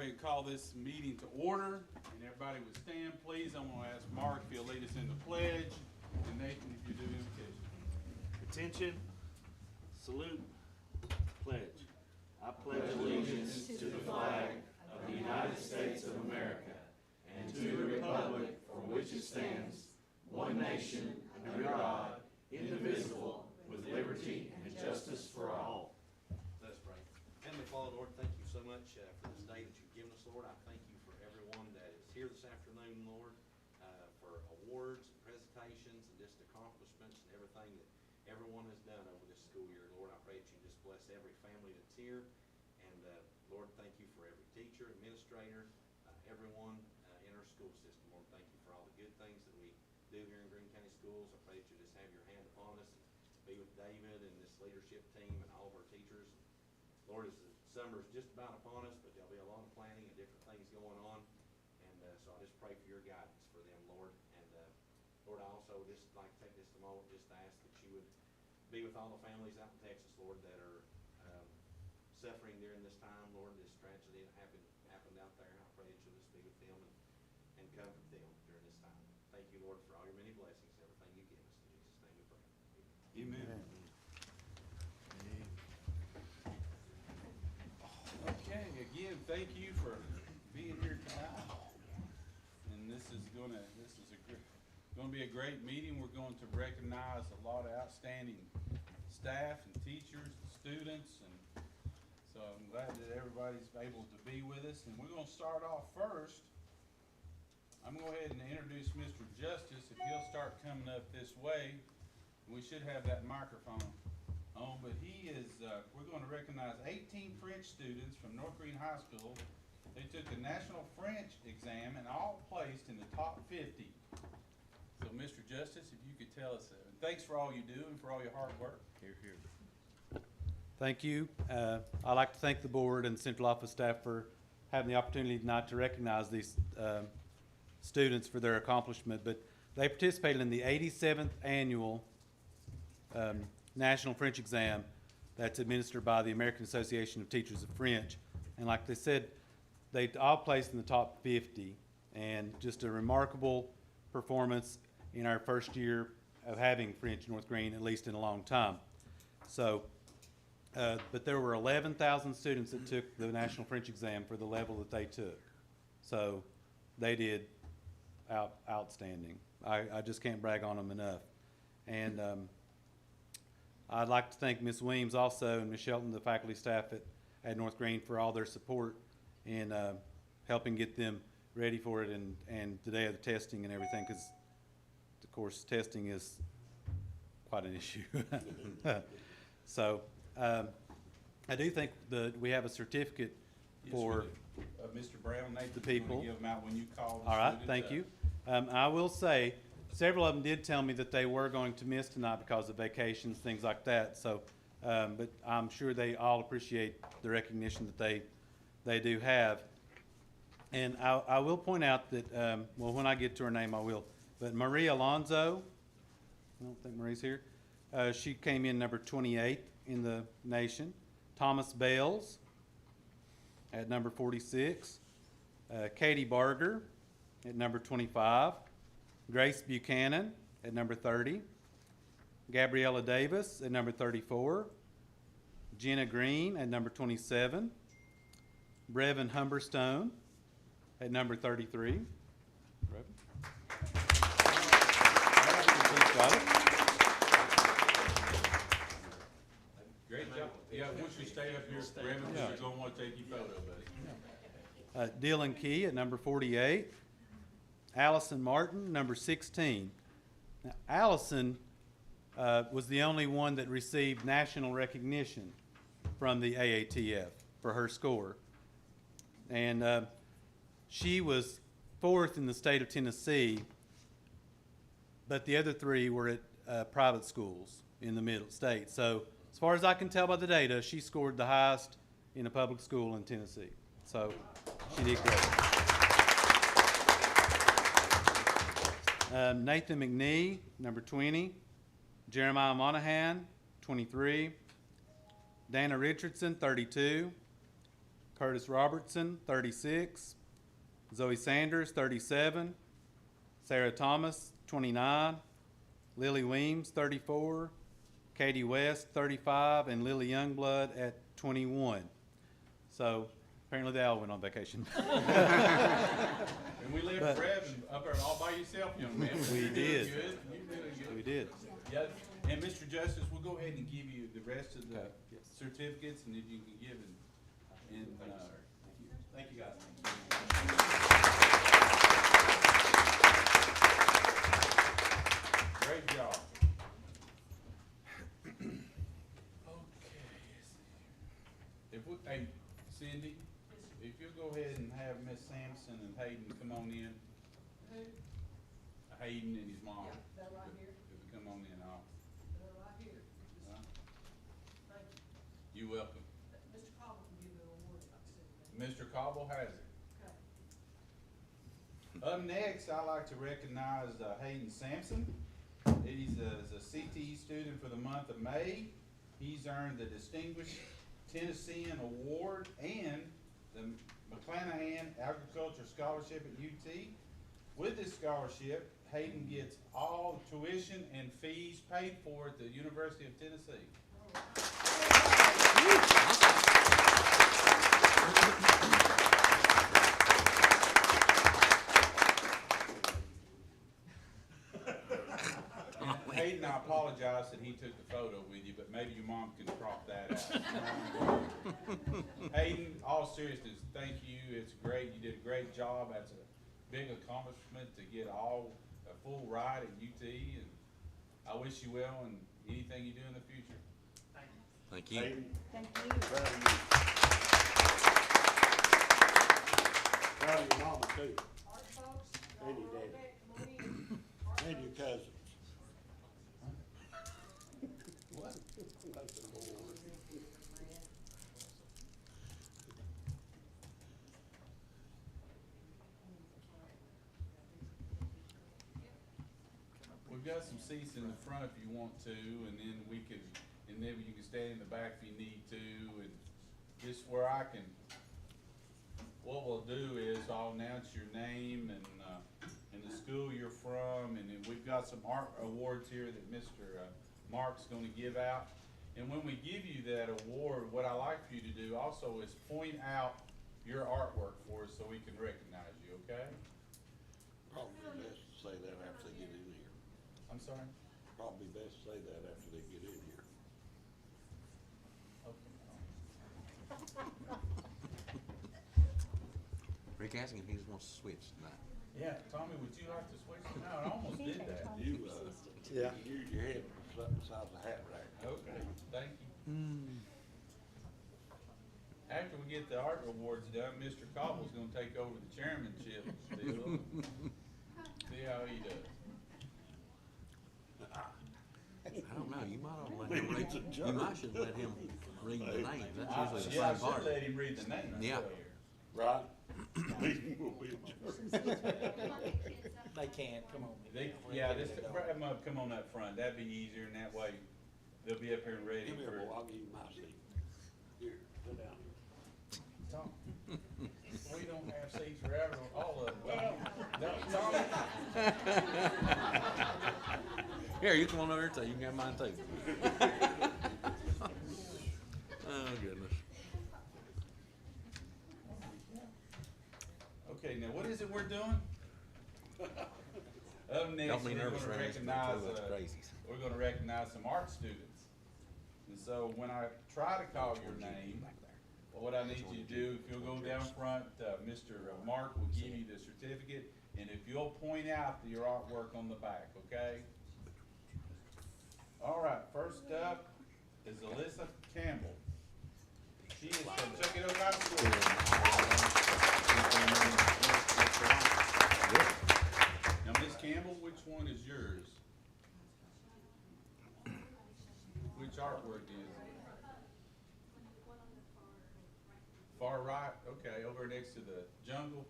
ahead and call this meeting to order, and everybody would stand, please. I'm going to ask Mark if he'll lead us in the pledge, and Nathan if you do the invocation. Attention, salute, pledge. I pledge allegiance to the flag of the United States of America and to the republic for which it stands, one nation, under God, indivisible, with liberty and justice for all. Let's pray. Heavenly Father, Lord, thank you so much for this day that you've given us, Lord. I thank you for everyone that is here this afternoon, Lord, for awards and presentations and just accomplishments and everything that everyone has done over this school year. Lord, I pray that you just bless every family that's here. And Lord, thank you for every teacher, administrator, everyone in our school system. Lord, thank you for all the good things that we do here in Greene County Schools. I pray that you just have your hand upon us and be with David and this leadership team and all of our teachers. Lord, as the summer is just about upon us, but there'll be a lot of planning and different things going on. And so I just pray for your guidance for them, Lord. And Lord, I also just like to take this moment just to ask that you would be with all the families out in Texas, Lord, that are suffering during this time, Lord, this tragedy that happened out there. I pray that you'll just be with them and comfort them during this time. Thank you, Lord, for all your many blessings and everything you give us. In Jesus' name we pray. Amen. Okay, again, thank you for being here tonight. And this is gonna be a great meeting. We're going to recognize a lot of outstanding staff and teachers and students, and so I'm glad that everybody's able to be with us. And we're gonna start off first. I'm gonna go ahead and introduce Mr. Justice. If he'll start coming up this way, we should have that microphone on, but he is, we're going to recognize 18 French students from North Greene High School. They took the National French exam and all placed in the top 50. So, Mr. Justice, if you could tell us, thanks for all you do and for all your hard work. Here. Thank you. I'd like to thank the board and central office staff for having the opportunity tonight to recognize these students for their accomplishment. But they participated in the 87th annual National French exam that's administered by the American Association of Teachers of French. And like they said, they all placed in the top 50, and just a remarkable performance in our first year of having French in North Greene, at least in a long time. So, but there were 11,000 students that took the National French exam for the level that they took. So they did outstanding. I just can't brag on them enough. And I'd like to thank Ms. Weems also and Ms. Shelton, the faculty staff at North Greene, for all their support in helping get them ready for it and the day of the testing and everything, because of course testing is quite an issue. So I do think that we have a certificate for Mr. Brown, Nathan, the people. give them out when you call the all right, students thank up. you. I will say, several of them did tell me that they were going to miss tonight because of vacations, things like that. So, but I'm sure they all appreciate the recognition that they do have. And I will point out that, well, when I get to her name, I will. But Marie Alonzo, I don't think Marie's here. She came in number 28 in the nation. Thomas Bales at number 46. Katie Barger at number 25. Grace Buchanan at number 30. Gabriella Davis at number 34. Jenna Greene at number 27. Brevin Humberstone at number 33. Great job. Yeah, once you stay up here, Brevin, Yeah. you're going to want to take your photo, buddy. Dylan Key at number 48. Allison Martin, number 16. Now, Allison was the only one that received national recognition from the AATF for her score. And she was 4th in the state of Tennessee, but the other 3 were at private schools in the middle state. So as far as I can tell by the data, she scored the highest in a public school in Tennessee. So she did great. Nathan McNee, number 20. Jeremiah Monahan, 23. Dana Richardson, 32. Curtis Robertson, 36. Zoe Sanders, 37. Sarah Thomas, 29. Lily Weems, 34. Katie West, 35. And Lily Youngblood at 21. So apparently they all went on vacation. And we left But- Rev up there all by yourself, young man. We You're doing did. good. You're doing good. We did. Yeah, and Mr. Justice, we'll go ahead and give you the rest of the Okay. Yes. certificates, and if you can give and, thank you guys. Great job. Okay. If we, hey, Cindy, if you'll go ahead and have Miss Sampson and Hayden come on in. Hayden and his mom. Yeah, they're right here. If you come on in, I'll. They're right here. Huh? Thank you. You're welcome. Mr. Cobble can give you an award, like I said. Mr. Cobble has it. Okay. Up next, I'd like to recognize Hayden Sampson. He's a CTE student for the month of May. He's earned the Distinguished Tennessean Award and the McClanahan Agriculture Scholarship at UT. With this scholarship, Hayden gets all tuition and fees paid for at the University of Tennessee. Hayden, I apologize that he took the photo with you, but maybe your mom can crop that out. Hayden, all seriousness, thank you. It's great. You did a great job. That's a big accomplishment to get a full ride at UT, and I wish you well in anything you do in the future. Thank you. Hayden, Thank you. proud of you. Proud of your mama too, All right, folks. And your daddy. Come on in. and your cousins. What? We've got some seats in the front if you want to, and then you can stand in the back if you need to, and just where I can, what we'll do is I'll announce your name and the school you're from, and then we've got some art awards here that Mr. Mark's gonna give out. And when we give you that award, what I like for you to do also is point out your artwork for us so we can recognize you, okay? Probably best to say that after they get in here. I'm sorry? Probably best to say that after they get in here. Rick asking if he just wants to switch tonight. Yeah, Tommy, would you like to switch? No, I almost did that. You, use your head for something besides a hat rack. Okay, thank you. After we get the art awards done, Mr. Cobble's gonna take over the chairmanship deal. See how he does. I don't know, you might have let him read, you might should let him read the names, that's usually the Yeah, I fun part. should let him read the names. Yeah. Right? Meeting will be adjourned. They can't, come on. Yeah, just have them up, come on up front, that'd be easier, and that way they'll be up here and ready Give me a for. bowl, I'll give you my seat. Here, sit down. Tom, we don't have seats forever, all of them. Well, Tommy, Here, you come on over here too, you can have mine too. Oh, goodness. okay, now what is it we're doing? Up next, Don't be we're nervous gonna around this recognize, place, that's crazy. we're gonna recognize some art students. And so when I try to call your name, what I need you to do, if you'll go down front, Mr. Mark will give you the certificate, and if you'll point out your artwork on the back, okay? All right, first up is Alyssa Campbell. She is from Chuckett Oak High School. Now, Miss Campbell, which one is yours? Which artwork is it? Far right, okay, over next to the jungle.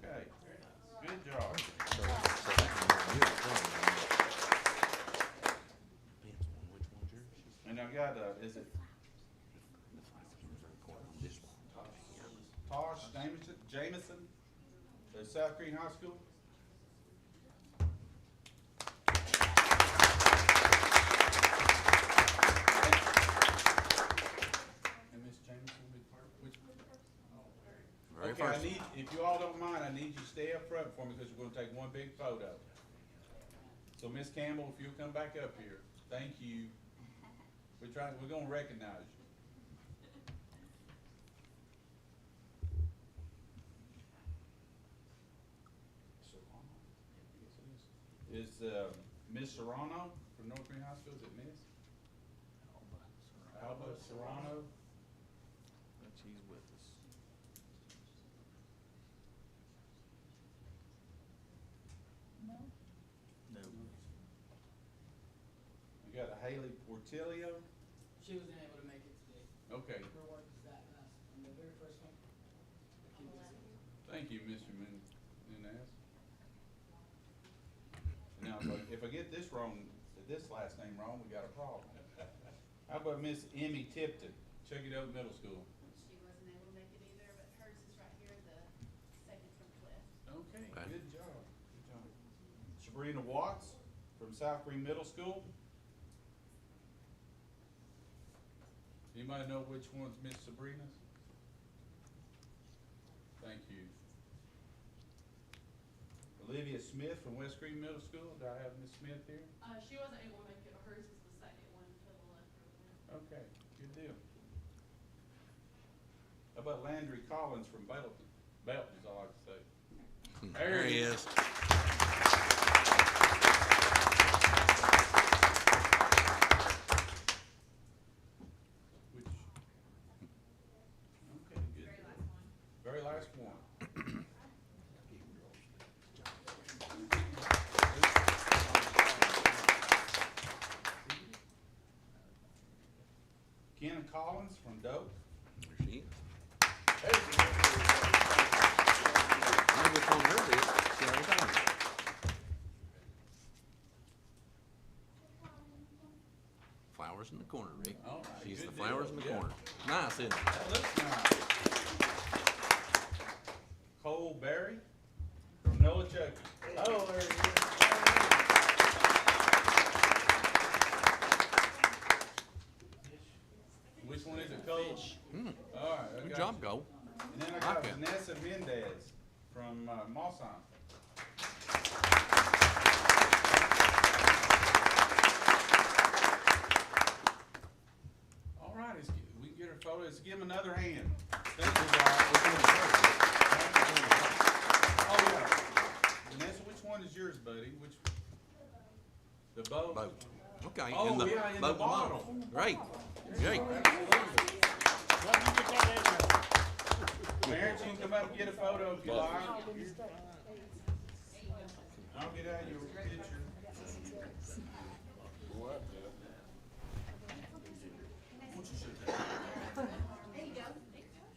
Okay, good job. And I've got, is it, Jameson of South Greene High School. And Miss Jameson will be part of which? Very Okay, I first. need, if you all don't mind, I need you to stay up front for me because we're gonna take one big photo. So Miss Campbell, if you'll come back up here, thank you. We're gonna recognize you. Is, Miss Serrano from North Greene High School, is it Miss? Alba Serrano? She's with us. No. You got a Haley Portillo? She wasn't able to make it today. Okay, Her work is that fast from the very first one. thank you, Mr. Nunez. Now, if I get this wrong, this last name wrong, we got a problem. How about Miss Emmy Tipton, Chuckett Oak Middle School? She wasn't able to make it either, but hers is right here, the second from Cliff. Okay, Okay. good job, good job. Sabrina Watts from South Greene Middle School. Anybody know which one's Miss Sabrina's? Thank you. Olivia Smith from West Greene Middle School. Do I have Miss Smith here? She wasn't able to make it, hers is the second one to the left over there. Okay, good deal. How about Landry Collins from Belton? Belton's, I like to say. There he is. Which, okay, good. Very last one. Ken Collins from Doak. There she is. I know which one hers is. She already told me. Flowers in the corner, Rick. All right, She's good the flowers deal, in the yeah. corner. Nice, isn't it? That looks nice. Cole Berry from Noah Chucky. Oh, there he is. Which one is it, Cole? All right, I Good got job, you. Go. And then I got Okay. Vanessa Mendez from Mossheim. All right, we can get her photo. Let's give him another hand. Thank you, guys. Oh, yeah. Vanessa, which one is yours, buddy? Which? The boat? Boat. Okay. Oh, in the yeah, in the boat bottle. Great. Great. Parents, you can come up and get a photo if you like. I'll get out your picture.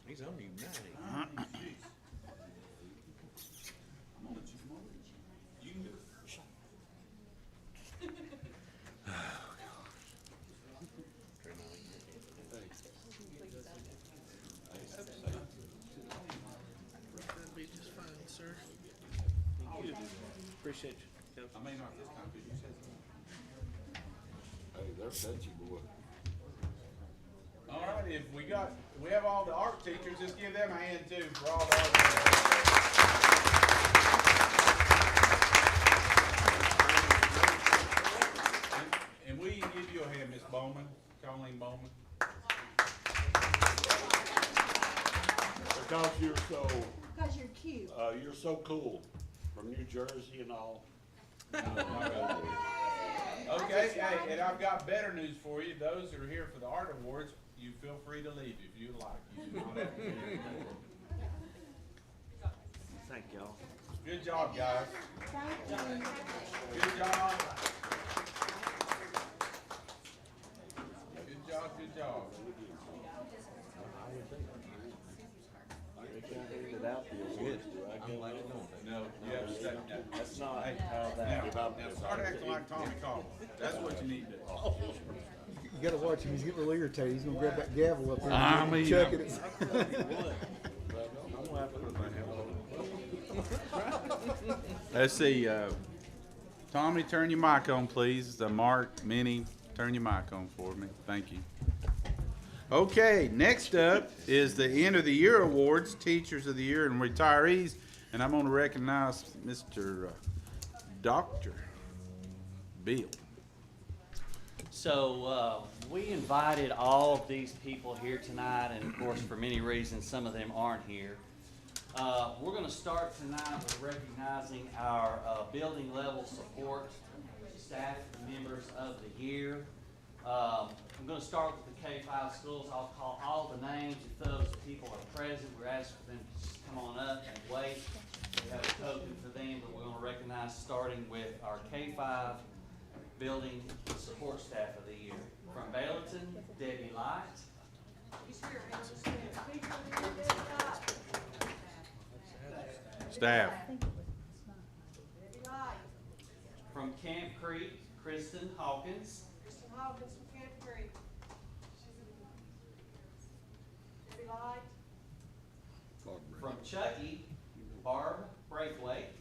He's on you now. I'm gonna let you come over. You can do it. That'd be just fine, sir. Thank you. Appreciate you. I may not this time, because you said so. Hey, they're touchy, boy. All right, if we have all the art teachers, just give them a hand too for all the art. And we give you a hand, Miss Bowman, Colleen Bowman. Because you're so, Because you're cute. you're so cool, from New Jersey and all. Okay, hey, and I've got better news for you. Those who are here for the art awards, you feel free to leave if you like. You do not have to be here anymore. Thank y'all. Good job, guys. Thank you. Good job. Good job, good job. Good. No, you have to stay. No. That's not Hey, how that. now start acting like Tommy Caldwell. That's what you need to do. You gotta watch him, he's getting a little irritated, he's gonna grab that gavel up there I and mean, chuck it. I'm gonna have to Let's see, Tommy, turn your mic on, please. Mark, Minnie, turn your mic on for me. Thank you. Okay, next up is the end of the year awards, Teachers of the Year and Retirees. And I'm gonna recognize Mr. Dr. Bill. So, we invited all of these people here tonight, and of course, for many reasons, some of them aren't here. We're gonna start tonight with recognizing our, building level support staff members of the year. I'm gonna start with the K-5 schools. I'll call all the names. If those people are present, we're asking for them to just come on up and wait. We have a token for them, but we're gonna recognize starting with our K-5 building support staff of the year. From Baileyton, Debbie Light. Staff. From Camp Creek, Kristen Hawkins. Kristen Hawkins from Camp Creek. Debbie Light. From Chucky, Barb Braithwaite.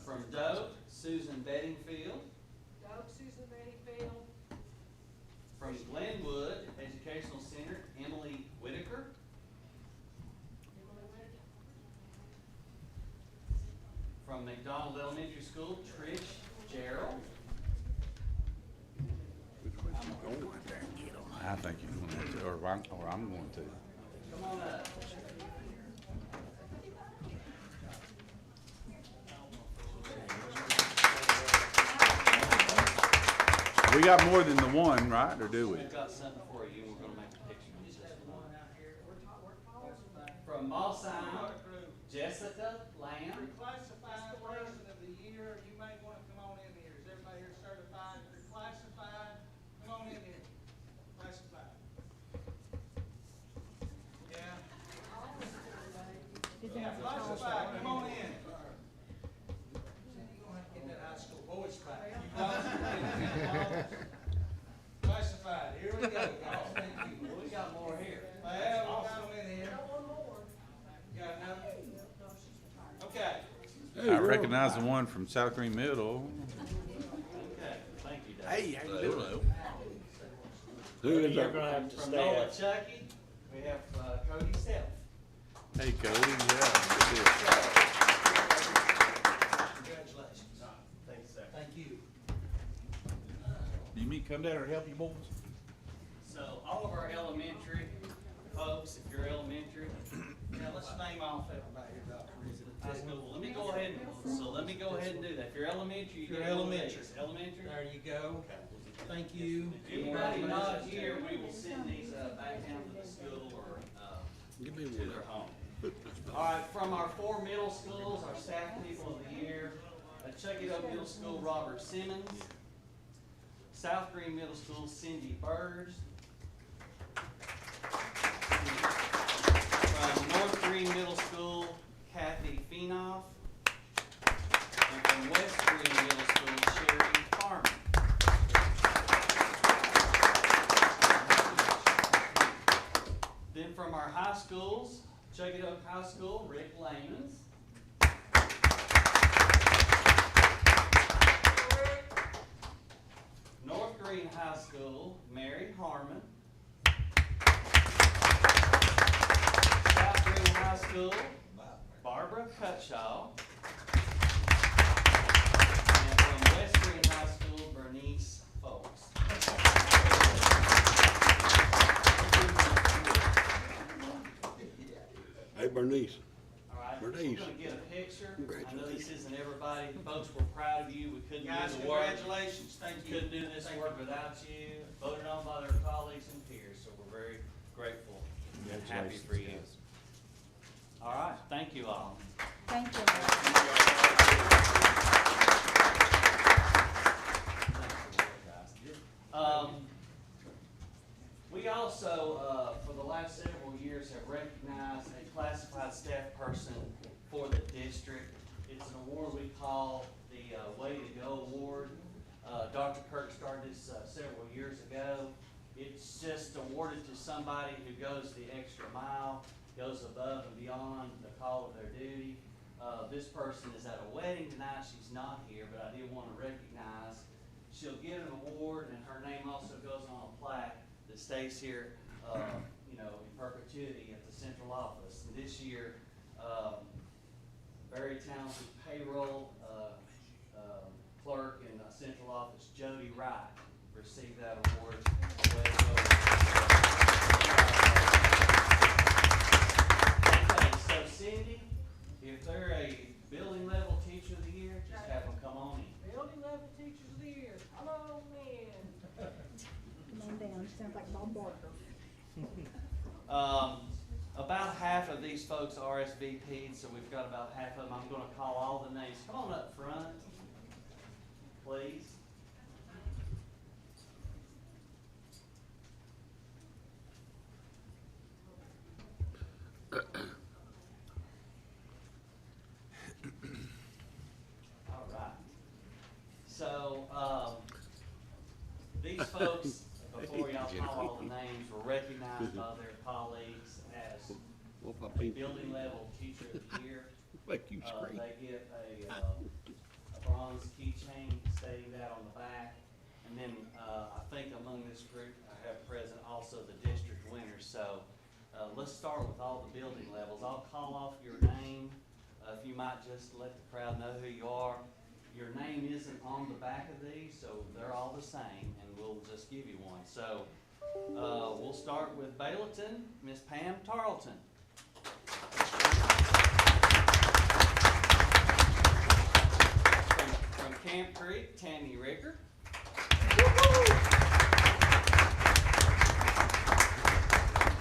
From Doak, Susan Bedingfield. Doug, Susan Bettyfield. From Glenwood Educational Center, Emily Whitaker. From McDonald Elementary School, Trish Gerald. I think you're going to, or I'm going to. Come on up. We got more than the one, right, or do we? We've got something for you, and we're gonna make a picture of this one. From Mossine, Jessica Lamb. Classified person of the year, you may want to come on in here. Is everybody here certified? If you're classified, come on in here. Classified. Yeah. Yeah, classified, come on in. You're gonna have to get that high school voice back. You lost it. Classified, here we go, guys, thank you. We got more here. Well, we got them in here. Got enough? Okay. I recognize the one from South Greene Middle. Okay, thank you, Dave. Hey, how you doing? Who is You're our, gonna have to From Nola Chucky, we have Cody Self. Hey, Cody, yeah. good deal. Congratulations. Thank you, sir. Thank you. Do you mean come down or help you boys? So all of our elementary folks, if you're elementary, Now, let's name off everybody here, Doctor. Is it a high school, let me go ahead and do that. If you're elementary, you If you're get a little elementary. big. Elementary? There you go. Thank you. Anybody not here, we will send these back down to the school or to their home. All right, from our 4 middle schools, our staff people of the year, Chucky Oak Middle School, Robert Simmons. South Greene Middle School, Cindy Burge. From North Greene Middle School, Kathy Feenoff. And from West Greene Middle School, Sherry Farman. Then from our high schools, Chucky Oak High School, Rick Lamans. North Greene High School, Mary Harmon. South Greene High School, Barbara Cutshaw. And from West Greene High School, Bernice Folks. hey Bernice, All right, we're Bernice. gonna get a picture. I know this isn't everybody. Folks, we're proud of you. We couldn't Guys, do the work. congratulations. Thank you. Couldn't do this Thank work you. without you, voted on by their colleagues and peers, so we're very grateful and happy for you. All right, thank you all. Thank you. We also, for the last several years, have recognized a classified staff person for the district. It's an award we call the Way to Go Award. Dr. Kirk started this several years ago. It's just awarded to somebody who goes the extra mile goes above and beyond the call of their duty. This person is at a wedding tonight. She's not here, but I did want to recognize. She'll get an award, and her name also goes on a plaque that stays here, in perpetuity at the central office. And this year, very talented payroll clerk in the central office, Jody Wright, received that award. Way to go. Okay, so Cindy, if they're a building level teacher of the year, just have them come on in. Building level teachers of the year, come on in. Man down, sounds like Bob Barker. About half of these folks RSVP'd, so we've got about half of them. I'm gonna call all the names. Come on up front, please. All right. So, these folks, before y'all call all the names, were recognized by their colleagues as building level teacher of the year. Make you scream. They get a bronze keychain stating that on the back. And then, I think among this group, I have present also the district winners. So, let's start with all the building levels. I'll call off your name. If you might just let the crowd know who you are. Your name isn't on the back of these, so they're all the same, and we'll just give you one. So, we'll start with Bayleton, Miss Pam Tarleton. From Camp Creek, Tammy Ricker.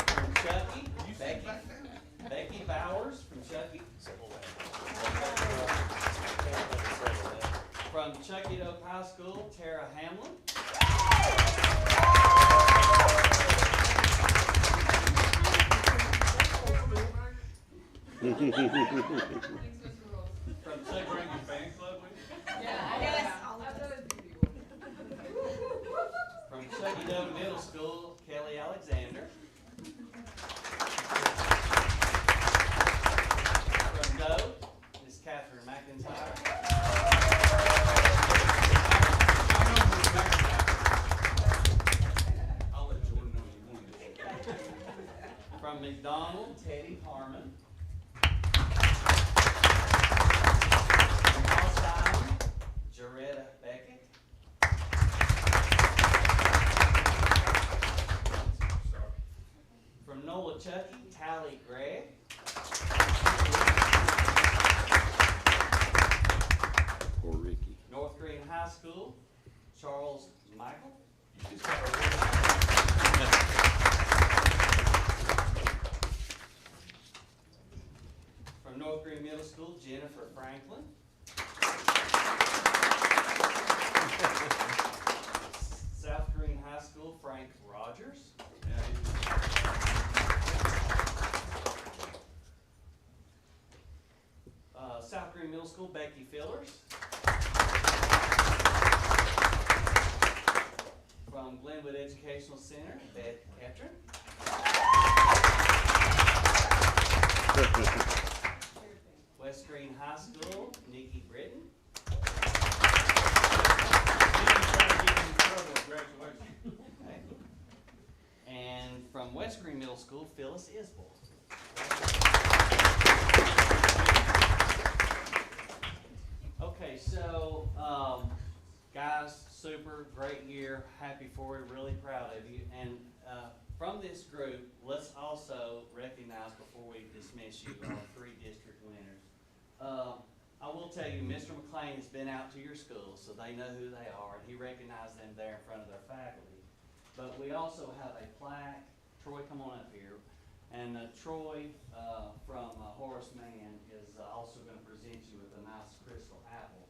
From Chucky, Becky Bowers from Chucky. From Chucky Oak High School, Tara Hamlin. From Chucky Bring your fan club with you? Yes. From Chucky Doe Middle School, Kelly Alexander. From Doe, Miss Catherine McIntyre. I'll let Jordan know you won this. From McDonald, Teddy Harmon. From Austin, Jaretta Beckett. From Nola Chucky, Tally Gregg. Poor Ricky. North Greene High School, Charles Michael. From North Greene Middle School, Jennifer Franklin. South Greene High School, Frank Rogers. South Greene Middle School, Becky Fillers. From Glenwood Educational Center, Beth Ketron. West Greene High School, Nikki Britton. Congratulations. Okay. And from West Greene Middle School, Phyllis Isbell. Okay, so, guys, super, great year, happy for you, really proud of you. And from this group, let's also recognize, before we dismiss you, our 3 district winners. I will tell you, Mr. McLean has been out to your schools, so they know who they are, and he recognized them there in front of their faculty. But we also have a plaque. Troy, come on up here. And Troy from Horace Mann is also going to present you with a nice crystal apple.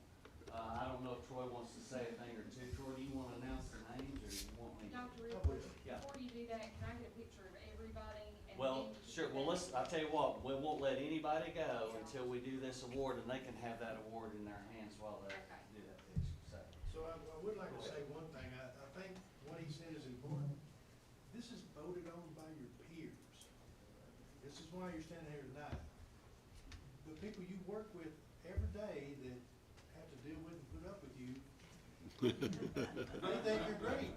I don't know if Troy wants to say a thing or two. Troy, do you want to announce their names, or do you want me? Dr. Yeah. Before you do that, can I get a picture of everybody? And Well, then you sure. can- Well, I'll tell you what, we won't let anybody go until we do this award, and they can have that award in their hands while they Okay. do that picture. So I would like to say one thing, I think what he said is important. This is voted on by your peers. It's this is why you're standing here tonight. The people you work with every day that have to deal with and put up with you, they think you're great.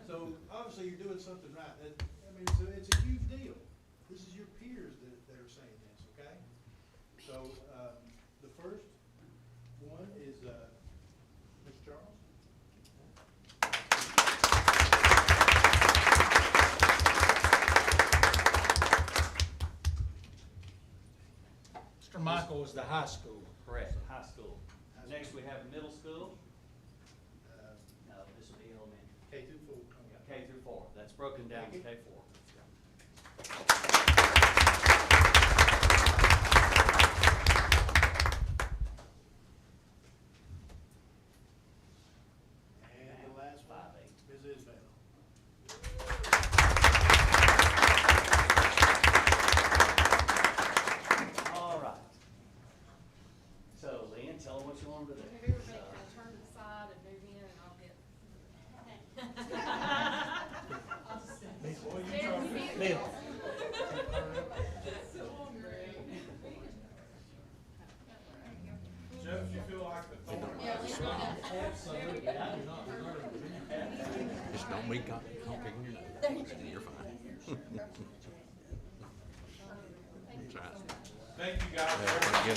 So obviously you're doing something right. So it's a huge deal. This is your peers that are saying this, okay? So, the first one is, Mr. Charles. Mr. Michael is the high school. Correct, high school. Next, we have middle school. No, this will be elementary. K through 4. K through 4. That's broken down to K4. And the last one, 5-8. Ms. Isbell. All right. So, Lynn, tell them what you want them to do. Everybody kind of turn to the side and move in and I'll get. Bill. Jeff, you feel like the thorn? Just don't be complicating your nose. You're fine. That's right. Thank you guys. Yeah, we're gonna get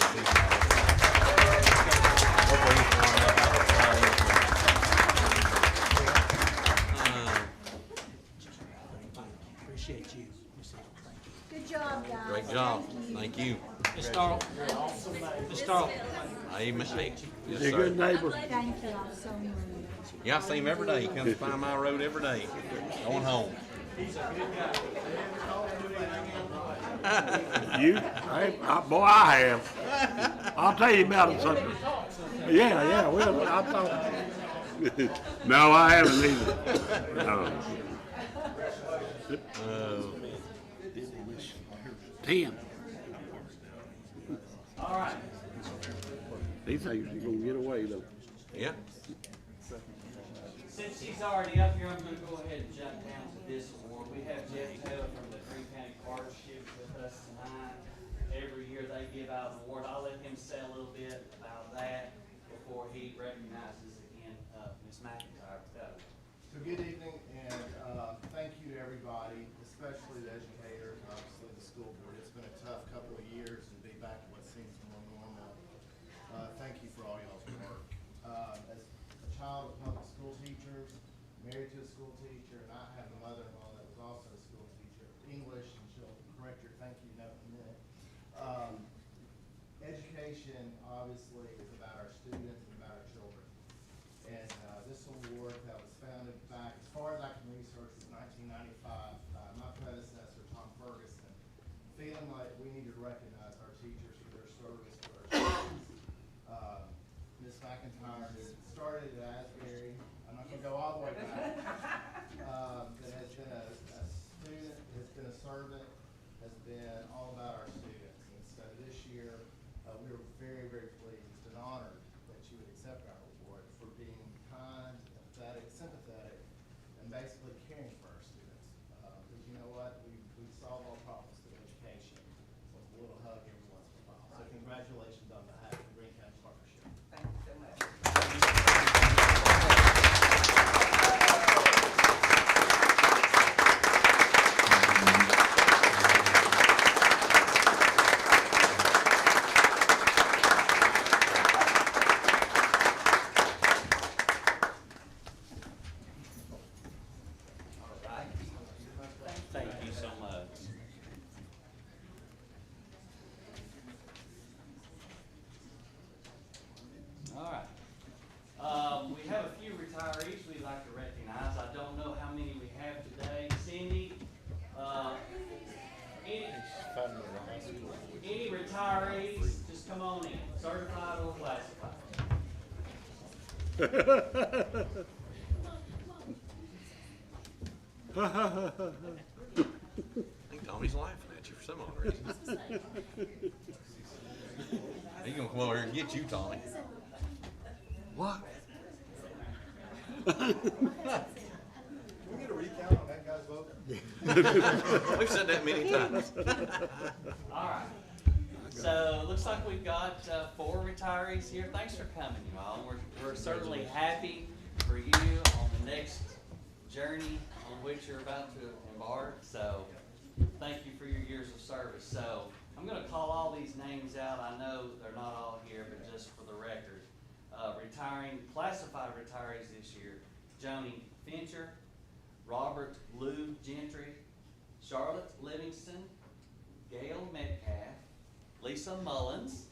hopefully he's fine. Appreciate you. Good job, guys. Great job. Thank you. Ms. Starl. Ms. Starl. Amen. Yes, You're a sir. good neighbor. Thank you all so much. Yeah, I see him every day. He comes by my road every day, going home. You? Boy, I have. I'll tell you about it sometime. Yeah, well, I thought. No, I haven't either. No. 10. All right. He thinks he's gonna get away though. Yeah. Since he's already up here, I'm gonna go ahead and jump down to this award. We have Jeff Taylor from the Greene County Partnership with us tonight. Every year they give out an award. I'll let him say a little bit about that before he recognizes again, Ms. McIntyre. So good evening, and thank you to everybody, especially the educators, and obviously the school board. It's been a tough couple of years to be back to what seems more normal. Thank you for all y'all's work. As a child of public school teachers, married to a school teacher, and I have a mother-in-law that was also a school teacher of English, and she'll correct your thank you note in a minute. Education, obviously, is about our students and about our children. And this award that was founded back, as far as I can research, in 1995 by my predecessor, Tom Ferguson, feeling like we need to recognize our teachers for their service to our students. Ms. McIntyre, who started at Asbury, I'm not going to go all the way back, that has been a student, has been a servant, has been all about our students. And so this year, we were very, very pleased and honored that you would accept our award for being kind, empathetic, sympathetic, and basically caring for our students. Because you know what? We solve all problems through education. So it's a little hug every once in a while. So congratulations on behalf of the Greene County Partnership. Thank you so much. Thank you so much. All right. We have a few retirees we'd like to recognize. I don't know how many we have today. Cindy, any retirees, just come on in, certified or classified. I think Tommy's laughing at you for some odd reason. He's gonna come over here and get you, Tommy. What? Can we get a recount on that guy's vote? We've said that many times. All right. So, looks like we've got 4 retirees here. Thanks for coming, you all. We're certainly happy for you on the next journey on which you're about to embark. So, thank you for your years of service. So, I'm going to call all these names out. I know they're not all here, but just for the record. Retiring, classified retirees this year: Joni Fincher, Robert Lou Gentry, Charlotte Livingston, Gail Metcalf, Lisa Mullins.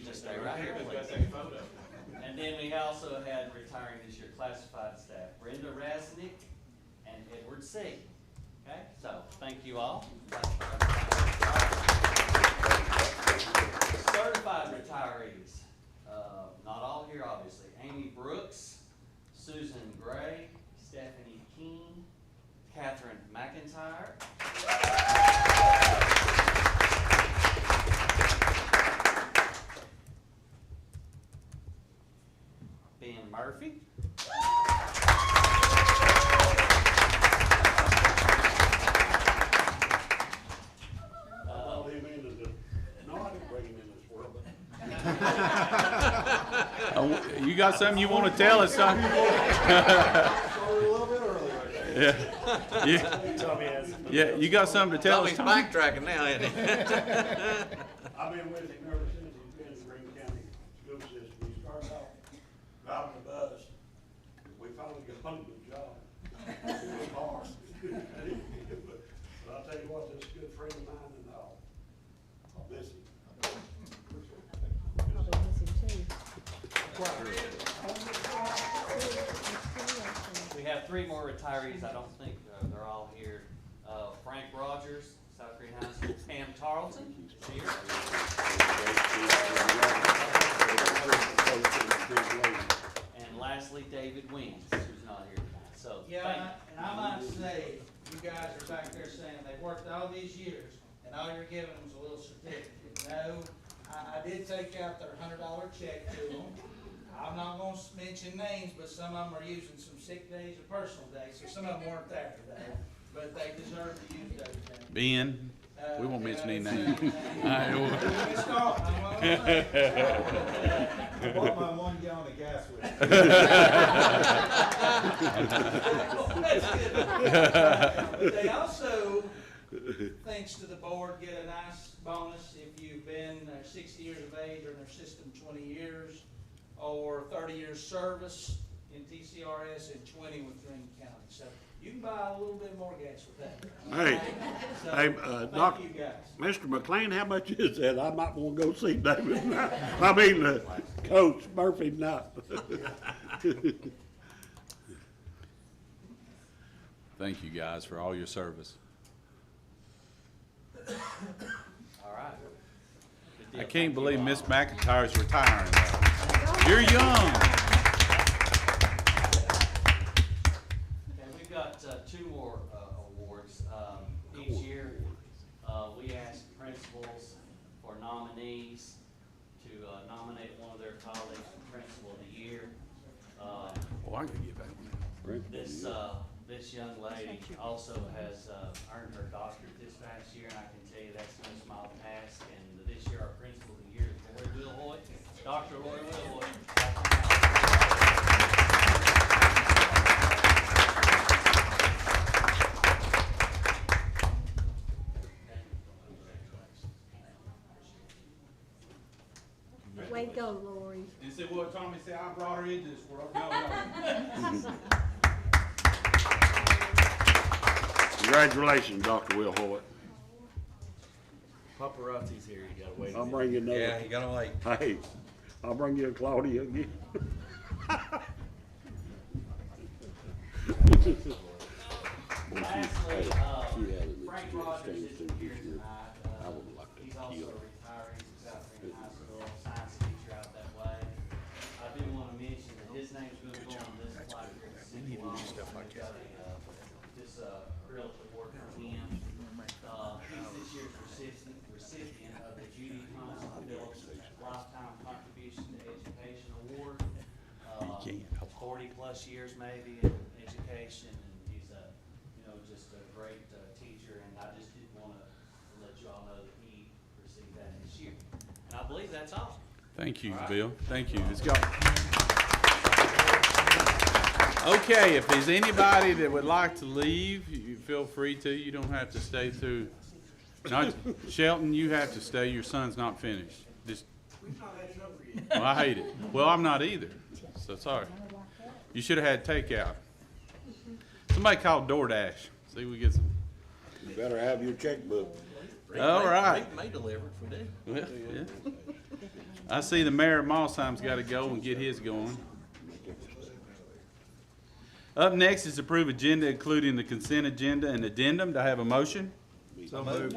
Just stay right here, please. And then we also had retiring this year classified staff: Brenda Rasnick and Edward C. Okay, so thank you all. Certified retirees, not all here obviously: Amy Brooks, Susan Gray, Stephanie Keene, Catherine McIntyre, Ben Murphy, You got something you want to tell us, son? Yeah, you got something to tell us, Tommy's Tommy? backtracking now, isn't he? I've been with him ever since he's been in the Greene County school system. He started off driving a bus. We finally got him a job. It was hard. But I'll tell you what, this is a good friend of mine, and I'll miss him. We have 3 more retirees. I don't think they're all here. Frank Rogers, South Greene High School. Pam Tarleton is here. And lastly, David Wings, who's not here tonight. So, thank you. Yeah, and I might say, you guys are back there saying they've worked all these years, and all you're giving them is a little certificate. No, I did take out their $100 check to them. I'm not gonna mention names, but some of them are using some sick days or personal days, so some of them weren't there today, but they deserve to use those days. Ben, we won't mention any names. I bought my 1 gallon of gas with it. But they also, thanks to the board, get a nice bonus if you've been 60 years of age or in their system 20 years, or 30 years service in TCRS and 20 with Greene County. So you can buy a little bit more gas with that. Hey, So, hey, Doc, thank you guys. Mr. McLean, how much is that? I might want to go see David. I mean, Coach Murphy, not. Thank you guys for all your service. All right. Good I deal. can't Thank you believe all. Miss McIntyre's retiring. You're young. And we've got 2 more awards. Each year, we ask principals for nominees to nominate one of their colleagues for Principal of the Year. Oh, I can get back on This young lady also has earned her doctorate this past year, and I can tell you that's no small task. And this year, our Principal of the Year is Lori Wilhoit, Dr. Lori Wilhoit. Way to go, Lori. And said, well, Tommy said, I brought her into this world. No. Congratulations, Dr. Will Hoyt. Paparazzi's here, you gotta wait. I'll bring you another. Yeah, you gotta wait. Hey, I'll bring you a Claudia again. Lastly, Frank Rogers isn't here tonight. He's also a retiree from South Greene High School, science teacher out that way. I do want to mention that his name's gonna go on this plaque here. We need to do stuff like that. This, real award for him. He's this year's recipient of the Judy Thompson Phillips Lifetime Contribution to Education Award. 40-plus years maybe in education, and he's a, just a great teacher, and I just didn't want to let you all know that he received that this year. And I believe that's all. Thank you, All right. Bill. Thank you. Let's go. Okay, if there's anybody that would like to leave, you feel free to. You don't have to stay through. Not, Shelton, you have to stay. Your son's not finished. Just, well, I hate it. Well, I'm not either. So sorry. You should have had takeout. Somebody call DoorDash. See if we get some. You better have your checkbook. All right. Rick may deliver if we do. Well, yeah. I see the mayor of Mossheim's got to go and get his going. Up next is approve agenda, including the consent agenda and addendum. Do I have a motion? So moved.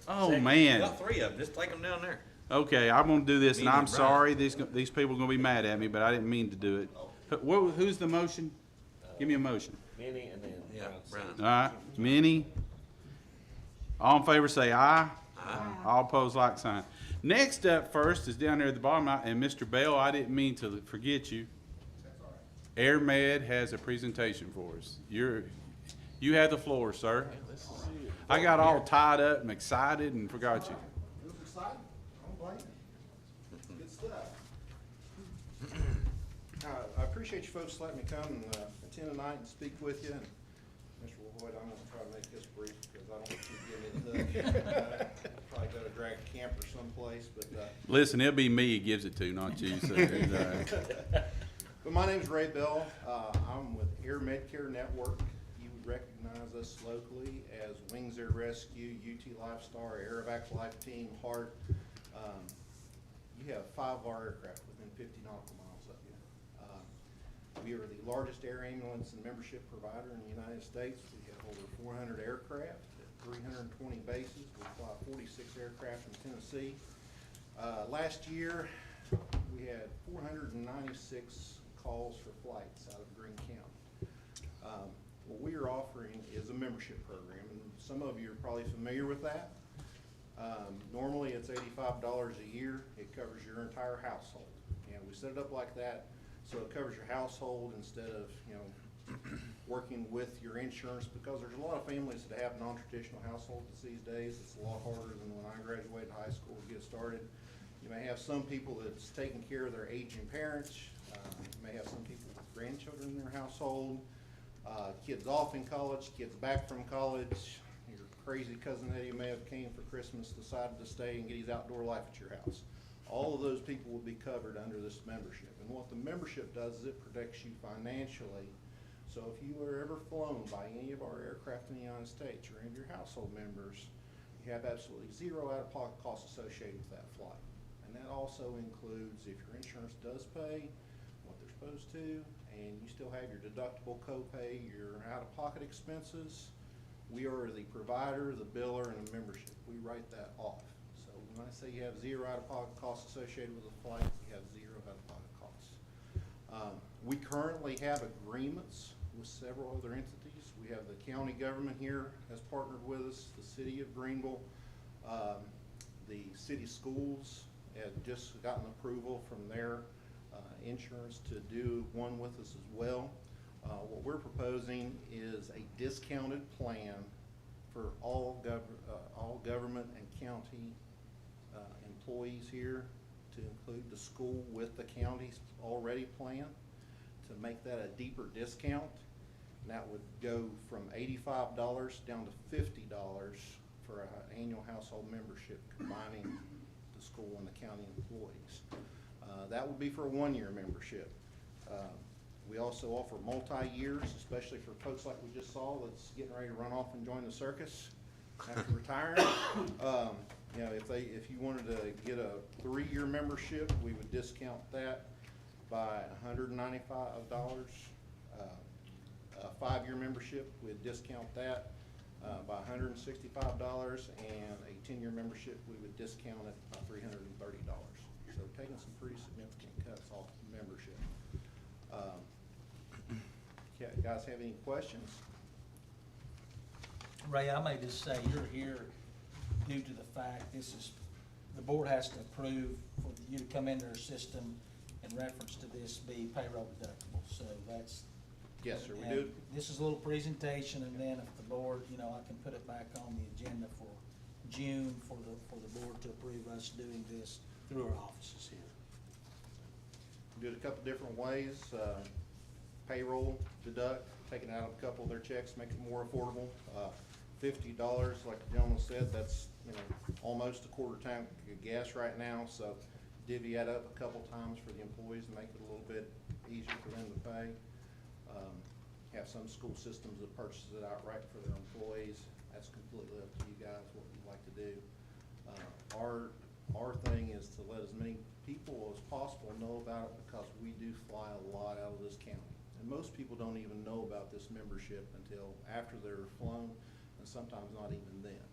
Oh, man. Got 3 of them, just take them down there. Okay, I'm gonna do this, and I'm Right. sorry, these people are gonna be mad at me, but I didn't mean to do it. Who's the motion? Give me a motion. Minnie and then. Yeah, Brian. All right, Minnie. All in favor say aye. Aye. All opposed, like sign. Next up first is down there at the bottom, and Mr. Bell, I didn't mean to forget you. Air Med has a presentation for us. You have the floor, sir. I got all tied up and excited and forgot you. It was exciting. I don't blame you. Good stuff. I appreciate you folks letting me come and attend tonight and speak with you. And Mr. Lloyd, I'm gonna try to make this brief because I don't want you to get me in the hook. Probably go to drag a camper someplace, but Listen, it'll be me he gives it to, not you. So, but my name's Ray Bell. I'm with Air Medcare Network. You would recognize us locally as Wings Air Rescue, UT Lifestar, Aerovac Life Team, Heart. You have 5 of our aircraft within 50 nautical miles of you. We are the largest air ambulance and membership provider in the United States. We have over 400 aircraft at 320 bases. We fly 46 aircraft in Tennessee. Last year, we had 496 calls for flights out of Greene County. What we are offering is a membership program, and some of you are probably familiar with that. Normally, it's $85 a year. It covers your entire household. And we set it up like that so it covers your household instead of, working with your insurance, because there's a lot of families that have non-traditional households these days. It's a lot harder than when I graduated high school to get started. You may have some people that's taking care of their aging parents. You may have some people with grandchildren in their household, kids off in college, kids back from college. Your crazy cousin Eddie may have came for Christmas, decided to stay and get his outdoor life at your house. All of those people will be covered under this membership. And what the membership does is it protects you financially. So if you are ever flown by any of our aircraft in the United States or any of your household members, you have absolutely zero out-of-pocket costs associated with that flight. And that also includes if your insurance does pay what they're supposed to, and you still have your deductible copay, your out-of-pocket expenses, we are the provider, the biller, and the membership. We write that off. So when I say you have zero out-of-pocket costs associated with the flight, you have zero out-of-pocket costs. We currently have agreements with several other entities. We have the county government here has partnered with us, the city of Greenville, the city schools have just gotten approval from their insurance to do one with us as well. What we're proposing is a discounted plan for all government and county employees here, to include the school with the county's already plan, to make that a deeper discount. And that would go from $85 down to $50 for an annual household membership, combining the school and the county employees. That would be for a 1-year membership. We also offer multi-years, especially for folks like we just saw that's getting ready to run off and join the circus after retiring. If you wanted to get a 3-year membership, we would discount that by $195. A 5-year membership, we'd discount that by $165, and a 10-year membership, we would discount it by $330. So taking some pretty significant cuts off membership. You guys have any questions? Ray, I may just say, you're here due to the fact the board has to approve for you to come into their system in reference to this be payroll deductible, so that's. Yes, sir, we and do. This is a little presentation, and then if the board, I can put it back on the agenda for June for the board to approve us doing this through our offices here. We do it a couple different ways. Payroll deduct, taking out a couple of their checks, make it more affordable. $50, like the gentleman said, that's, almost a quarter tank of gas right now, so divvy that up a couple times for the employees and make it a little bit easier for them to pay. Have some school systems that purchase it outright for their employees. That's completely up to you guys, what you'd like to do. Our thing is to let as many people as possible know about it, because we do fly a lot out of this county. And most people don't even know about this membership until after they're flown, and sometimes not even then.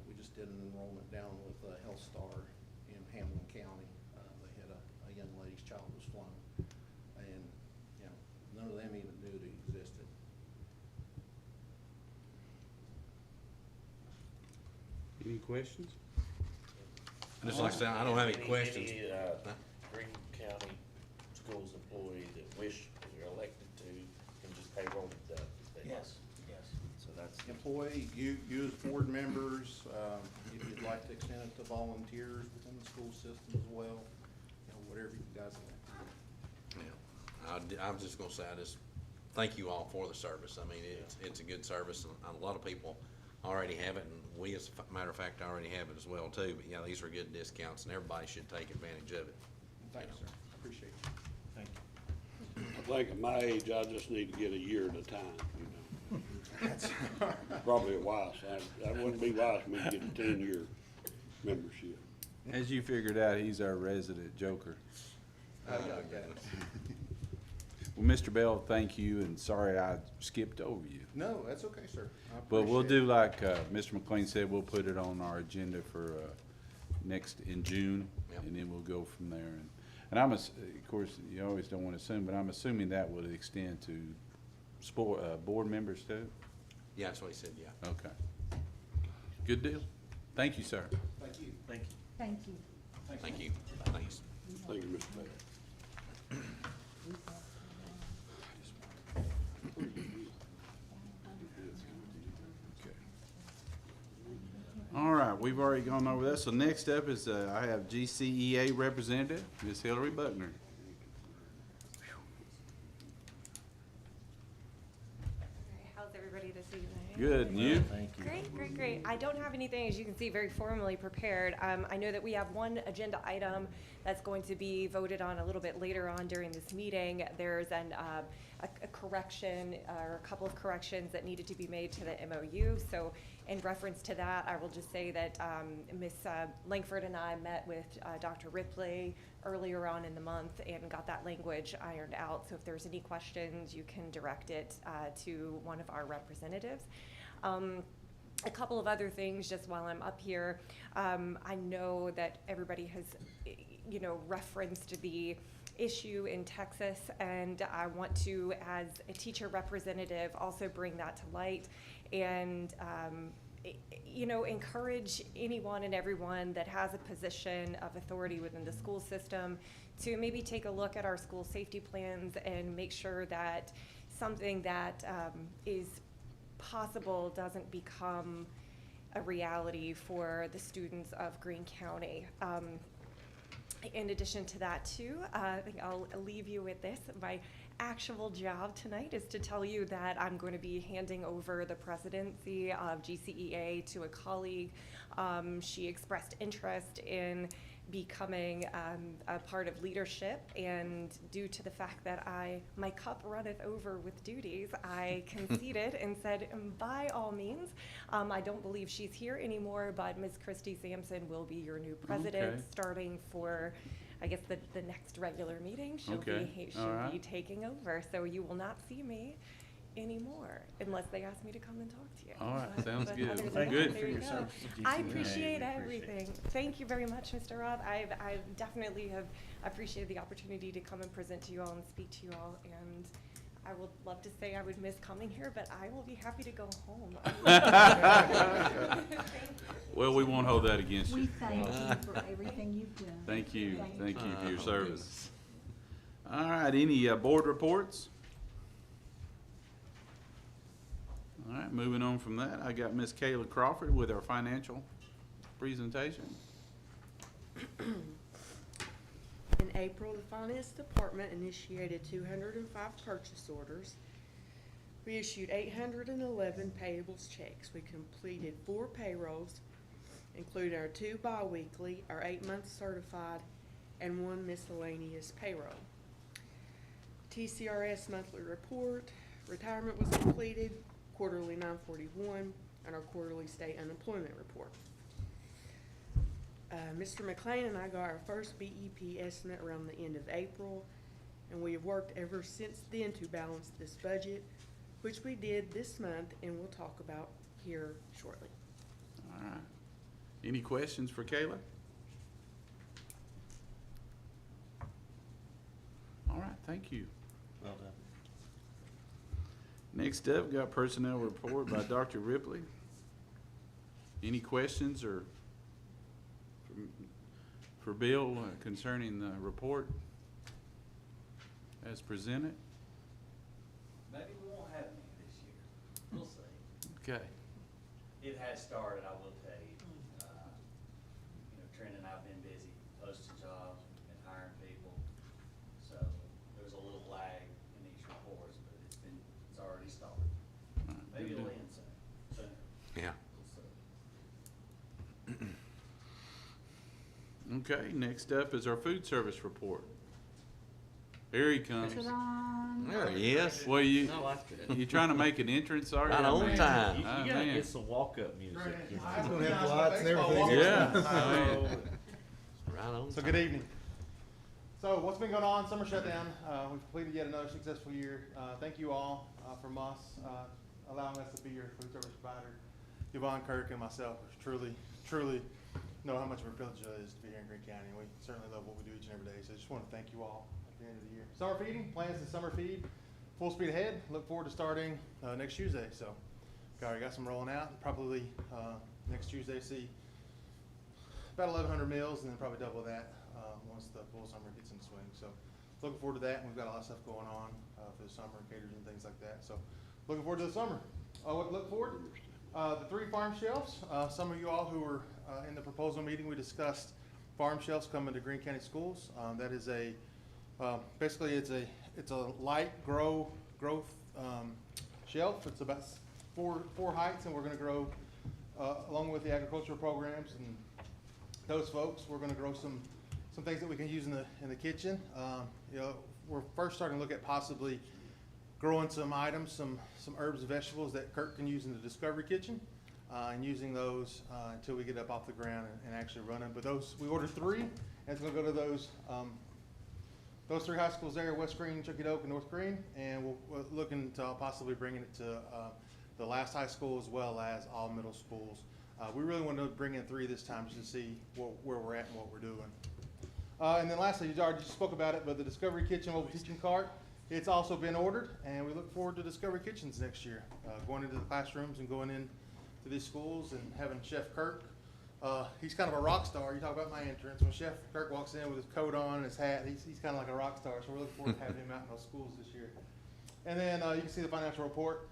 We just did an enrollment down with Health Star in Hamlin County. They had a young lady's child was flown, and none of them even knew it existed. Any questions? Just like I said, I don't have any questions. Any, Greene County Schools employee that wish, if you're elected to, can just payroll deduct if they like. Yes. So that's. Employee, you as board members, if you'd like to extend it to volunteers within the school system as well, whatever you guys like. Yeah, I'm just gonna say, I just thank you all for the service. I mean, it's a good service, and a lot of people already have it, and we, as a matter of fact, already have it as well too. But yeah, these are good discounts, and everybody should take advantage of it. Thanks, sir. Appreciate it. Thank you. I think at my age, I just need to get a year at a time, Probably a wise, that wouldn't be wise for me to get a 10-year membership. As you figured out, he's our resident joker. Well, Mr. Bell, thank you, and sorry I skipped over you. No, that's okay, sir. I But we'll appreciate do like Mr. McLean said, we'll put it on our agenda for in June, Yep. and then we'll go from there. And of course, you always don't want to assume, but I'm assuming that would extend to board members too? Yeah, that's what he said, yeah. Okay. Good deal. Thank you, sir. Thank you. Thank you. Thank you. Thank you. Thanks. Thank you, Mr. Mayor. All right, we've already gone over that. So next up is I have GCEA representative, Ms. Hillary Buckner. How's everybody this evening? Good, and you? Great. I don't have anything, as you can see, very formally prepared. I know that we have one agenda item that's going to be voted on a little bit later on during this meeting. There's a correction, or a couple of corrections that needed to be made to the MOU. So in reference to that, I will just say that Ms. Langford and I met with Dr. Ripley earlier on in the month and got that language ironed out. So if there's any questions, you can direct it to one of our representatives. A couple of other things just while I'm up here. I know that everybody has, referenced the issue in Texas, and I want to, as a teacher representative, also bring that to light and, encourage anyone and everyone that has a position of authority within the school system to maybe take a look at our school safety plans and make sure that something that is possible doesn't become a reality for the students of Greene County. In addition to that too, I think I'll leave you with this. My actual job tonight is to tell you that I'm going to be handing over the presidency of GCEA to a colleague. She expressed interest in becoming a part of leadership, and due to the fact that my cup runneth over with duties, I conceded and said, by all means, I don't believe she's here anymore, but Ms. Christy Sampson will be your new president, starting for, I guess, the next regular meeting. She'll be taking over, so you will not see me anymore unless they ask me to come and talk to you. All right, sounds good. Other than Good. that, there you go. I appreciate everything. Thank you very much, Mr. Rob. I definitely have appreciated the opportunity to come and present to you all and speak to you all, and I would love to say I would miss coming here, but I will be happy to go home. Well, we won't hold that against We you. thank you for everything you've done. Thank you for your Oh, service. All right, any board reports? All right, moving on from that, I got Miss Kayla Crawford with our financial presentation. In April, the Finance Department initiated 205 purchase orders. We issued 811 payables checks. We completed 4 payrolls, including our 2 biweekly, our 8-month certified, and 1 miscellaneous payroll. TCRS monthly report, retirement was completed, quarterly 941, and our quarterly state unemployment report. Mr. McLean and I got our first BEP estimate around the end of April, and we have worked ever since then to balance this budget, which we did this month and we'll talk about here shortly. All right. Any questions for Kayla? All right, thank you. Well done. Next up, got personnel report by Dr. Ripley. Any questions or for Bill concerning the report as presented? Maybe we won't have any this year. We'll see. Okay. It has started, I will tell you. Trent and I have been busy posting jobs and hiring people. So there's a little lag in these reports, but it's already started. All right, Maybe good it'll deal. end soon. Yeah. We'll see. Okay, next up is our food service report. Here he comes. Ta-da. There he is. Well, you that's good. you trying to make an entrance, are you? Right on time. You Oh, gotta man. get some walk-up music. you know. I'm gonna have lights and everything. Yeah. Right on So time. good evening. So what's been going on? Summer shutdown. We've completed yet another successful year. Thank you all from us allowing us to be your food service provider. Yvonne, Kirk, and myself truly know how much of a privilege it is to be here in Greene County. We certainly love what we do each and every day. So I just want to thank you all at the end of the year. Summer feeding, plans to summer feed, full speed ahead. Look forward to starting next Tuesday. So already got some rolling out. Probably next Tuesday see about 1,100 meals, and then probably double that once the full summer gets in swing. So looking forward to that. And we've got a lot of stuff going on for the summer, catering and things like that. So looking forward to the summer. What to look forward? The 3 farm shelves. Some of you all who were in the proposal meeting, we discussed farm shelves coming to Greene County schools. That is a basically it's a light growth shelf. It's about four heights, and we're going to grow along with the agricultural programs and those folks. We're going to grow some things that we can use in the kitchen. We're first starting to look at possibly growing some items, some herbs and vegetables that Kirk can use in the Discovery Kitchen, and using those until we get up off the ground and actually run them. But those, we ordered 3, and it's gonna go to those 3 high schools there, West Greene, Chickadoke, and North Greene, and we're looking to possibly bringing it to the last high school as well as all middle schools. We really want to bring in 3 this time just to see where we're at and what we're doing. And then lastly, you already spoke about it, but the Discovery Kitchen mobile teaching cart, it's also been ordered, and we look forward to Discovery Kitchens next year, going into the classrooms and going in to these schools and having Chef Kirk. He's kind of a rock star. You talk about my entrance. When Chef Kirk walks in with his coat on and his hat, he's kind of like a rock star, so we're looking forward to having him out in those schools this year. And then you can see the financial report.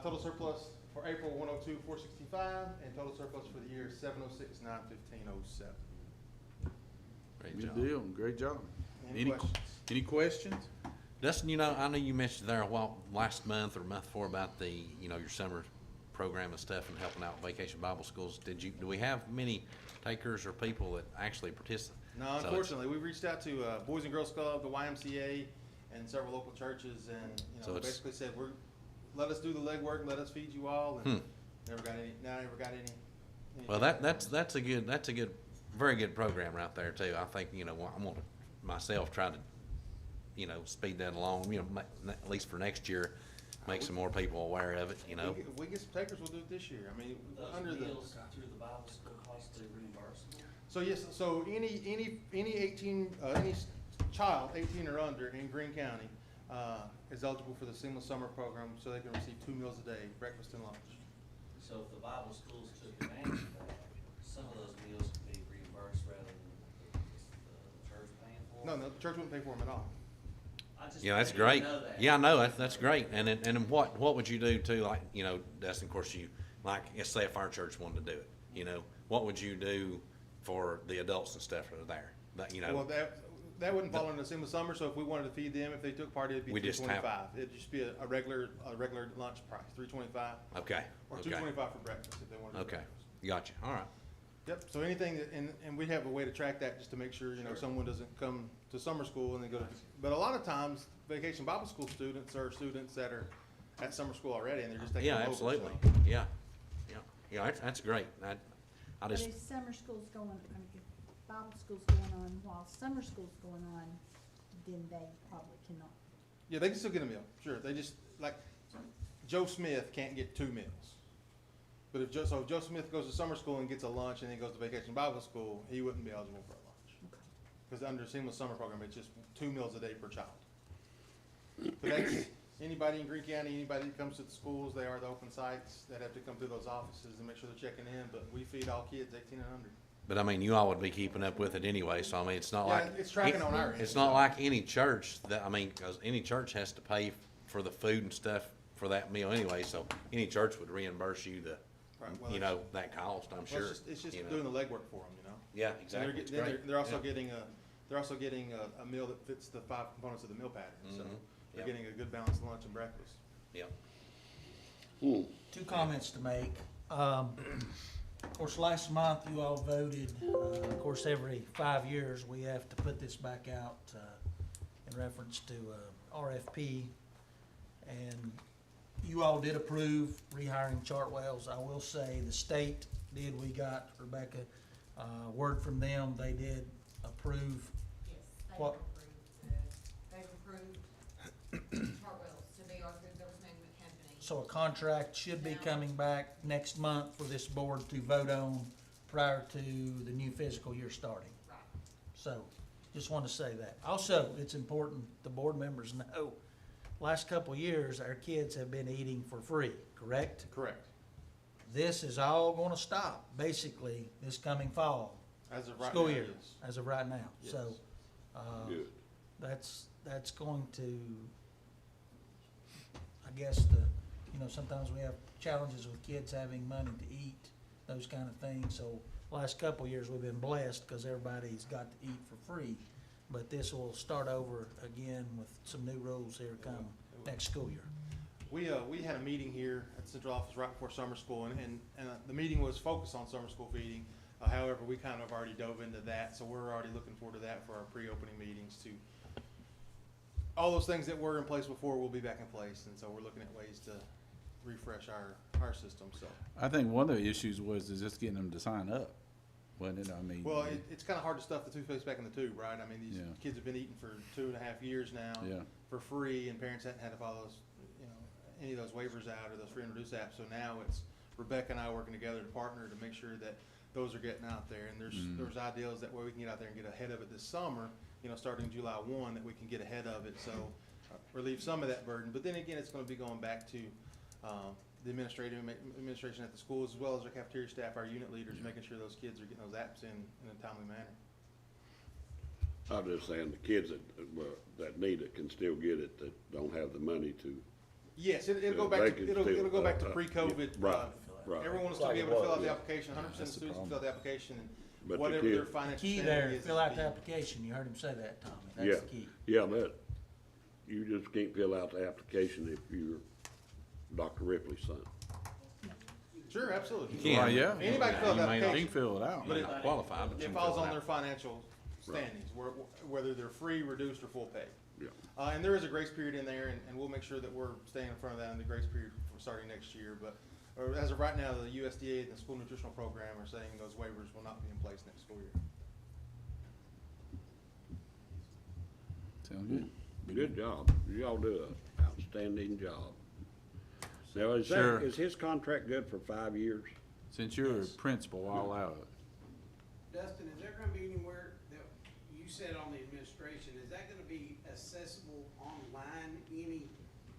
Total surplus for April 102,465, and total surplus for the year 706,915.07. Great Good job. deal. Great job. Any questions? Any questions? Dustin, I know you mentioned there a while, last month or month before about the, your summer program and stuff and helping out Vacation Bible Schools. Do we have many takers or people that actually participate? No, unfortunately, we reached out to Boys and Girls Club, the YMCA, and several local churches, and So it's- basically said, let us do the legwork, let us feed you all, and never got any. Well, that's a good, very good program right there too. I think I'm gonna myself try to speed that along. At least for next year, make some more people aware of it. If we get some takers, we'll do it this year. I mean, under Those the. meals through the Bible school cost to reimbursable? So yes, so any 18, any child 18 or under in Greene County is eligible for the seamless summer program, so they can receive 2 meals a day, breakfast and lunch. So if the Bible schools took advantage of that, some of those meals could be reimbursed rather than the church paying for No, them? no, the church wouldn't pay for them at all. Yeah, that's didn't great. know that. Yeah, I know, that's great. And then what would you do too, like, you know, Dustin, of course, like, let's say if our church wanted to do it, you know, what would you do for the adults and stuff that are there? That, you know. Well, that wouldn't fall into the seamless summer, so if we wanted to feed them, if they took part, it'd be We just have- $3.25. It'd just be a regular lunch price, $3.25. Okay, Or okay. $2.25 for breakfast if they wanted to do Okay, breakfast. gotcha, all right. Yep, so anything that, and we have a way to track that just to make sure, you know, someone doesn't come to summer school and then go to, but a lot of times, Vacation Bible School students are students that are at summer school already and they're just taking Yeah, them over, absolutely, so. yeah, that's great. I But just, if summer school's going, I mean, if Bible school's going on while summer school's going on, then they probably cannot. Yeah, they can still get a meal, sure, they just, like, Joe Smith can't get 2 meals. But if Joe Smith goes to summer school and gets a lunch and then goes to Vacation Bible School, he wouldn't be eligible for a lunch. Because under seamless summer program, it's just 2 meals a day per child. But that's, anybody in Greene County, anybody that comes to the schools, they are the open sites that have to come through those offices and make sure they're checking in, but we feed all kids 18 and under. but I mean, you all would be keeping up with it anyway, so I mean, it's not Yeah, like. it's tracking on our end. It's not like any church that, I mean, cause any church has to pay for the food and stuff for that meal anyway, so any church would reimburse you the, Right, well, you know, that cost, I'm Well, sure. it's just you know. doing the legwork for them, you know? Yeah, And exactly, they're it's get- then great. they're also Yeah. getting a meal that fits the 5 components of the meal pattern, so Mhm. they're Yep. getting a good balanced lunch and breakfast. Yep. Two comments to make. Of course, last month you all voted, of course, every 5 years we have to put this back out in reference to RFP. And you all did approve rehiring Chartwells. I will say the state did, we got, Rebecca, word from them, they did approve. Yes, they've What? approved Chartwells to be our food service management company. So a contract should be coming back next month for this board to vote on prior to the new fiscal year starting. Right. So, just want to say that. Also, it's important the board members know, last couple of years, our kids have been eating for free, correct? Correct. This is all gonna stop, basically, this coming fall. As of right School now, year, yes. as of right now. So, Good. that's going to, I guess, sometimes we have challenges with kids having money to eat, those kind of things. So, last couple of years, we've been blessed because everybody's got to eat for free. But this will start over again with some new rules here come next school year. We had a meeting here at the central office right before summer school, and the meeting was focused on summer school feeding. However, we kind of already dove into that, so we're already looking forward to that for our pre-opening meetings too. All those things that were in place before will be back in place, and so we're looking at ways to refresh our system, so. I think one of the issues was just getting them to sign up, wasn't it? I mean. Well, it's kind of hard to stuff the toothpaste back in the tube, right? I mean, these Yeah. kids have been eating for 2.5 years now. Yeah. For free, and parents hadn't had to follow those, any of those waivers out or those free and reduced apps. So now it's Rebecca and I working together to partner to make sure that those are getting out there. And there's ideas that way we can get out there and get ahead of it this summer, starting July 1, that we can get ahead of it. So relieve some of that burden. But then again, it's going to be going back to the administration at the schools, as well as our cafeteria staff, our unit leaders, making sure those kids are getting those apps in a timely manner. I'm just saying, the kids that need it can still get it, that don't have the money to. Yes, it'll go They back can to, still, it'll go back to pre-COVID. right, right. Everyone will still be able to fill out the application, 100% of That's the students can fill out the application, But and the whatever kid- their financial Key standing there, is. fill out the be- application. You heard him say that, Tommy. Yeah, That's the key. yeah, but you just can't fill out the application if you're Dr. Ripley's son. Sure, absolutely. You can. Well, yeah. Anybody can fill out the You may not- You can application, fill it out. but May not qualify, but you it can falls fill it on their out. financial standings, whether they're free, reduced, or full pay. Yeah. And there is a grace period in there, and we'll make sure that we're staying in front of that in the grace period for starting next year. But as of right now, the USDA and the school nutritional program are saying those waivers will not be in place next school year. Sound good? Good job. Y'all do an outstanding job. Now, Sure. is his contract good for 5 years? Since you're a principal, I'll allow it. Dustin, is there gonna be anywhere that you said on the administration, is that gonna be accessible online, any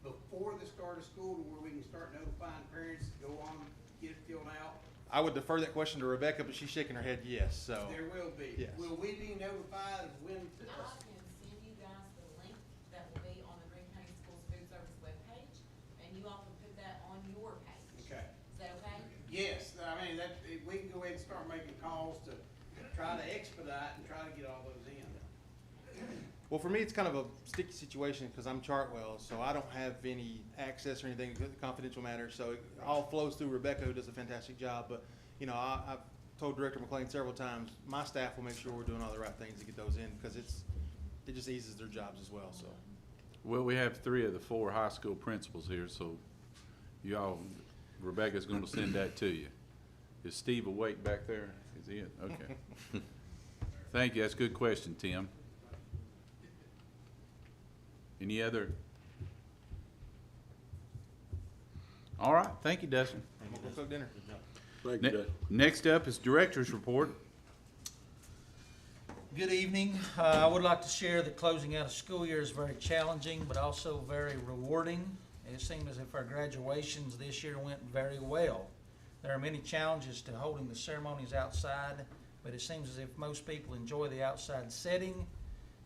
before the start of school to where we can start notifying parents to go on, get it filled out? I would defer that question to Rebecca, but she's shaking her head yes, so. There will be. Yes. Will we be notified when to? I can send you guys the link that will be on the Greene County Schools Food Service webpage, and you all can put that on your page. Okay. Is that okay? Yes, I mean, we can go ahead and start making calls to try to expedite and try to get all those in. Well, for me, it's kind of a sticky situation because I'm Chartwell, so I don't have any access or anything, confidential matters. So it all flows through Rebecca, who does a fantastic job. But, you know, I've told Director McLean several times, my staff will make sure we're doing all the right things to get those in because it just eases their jobs as well, so. Well, we have 3 of the 4 high school principals here, so Rebecca's gonna send that to you. Is Steve awake back there? Is he? Okay. Thank you, that's a good question, Tim. Any other? All right, thank you, Dustin. We'll cook dinner. Thank you, Dad. Next up is Director's Report. Good evening. I would like to share that closing out a school year is very challenging, but also very rewarding. It seemed as if our graduations this year went very well. There are many challenges to holding the ceremonies outside, but it seems as if most people enjoy the outside setting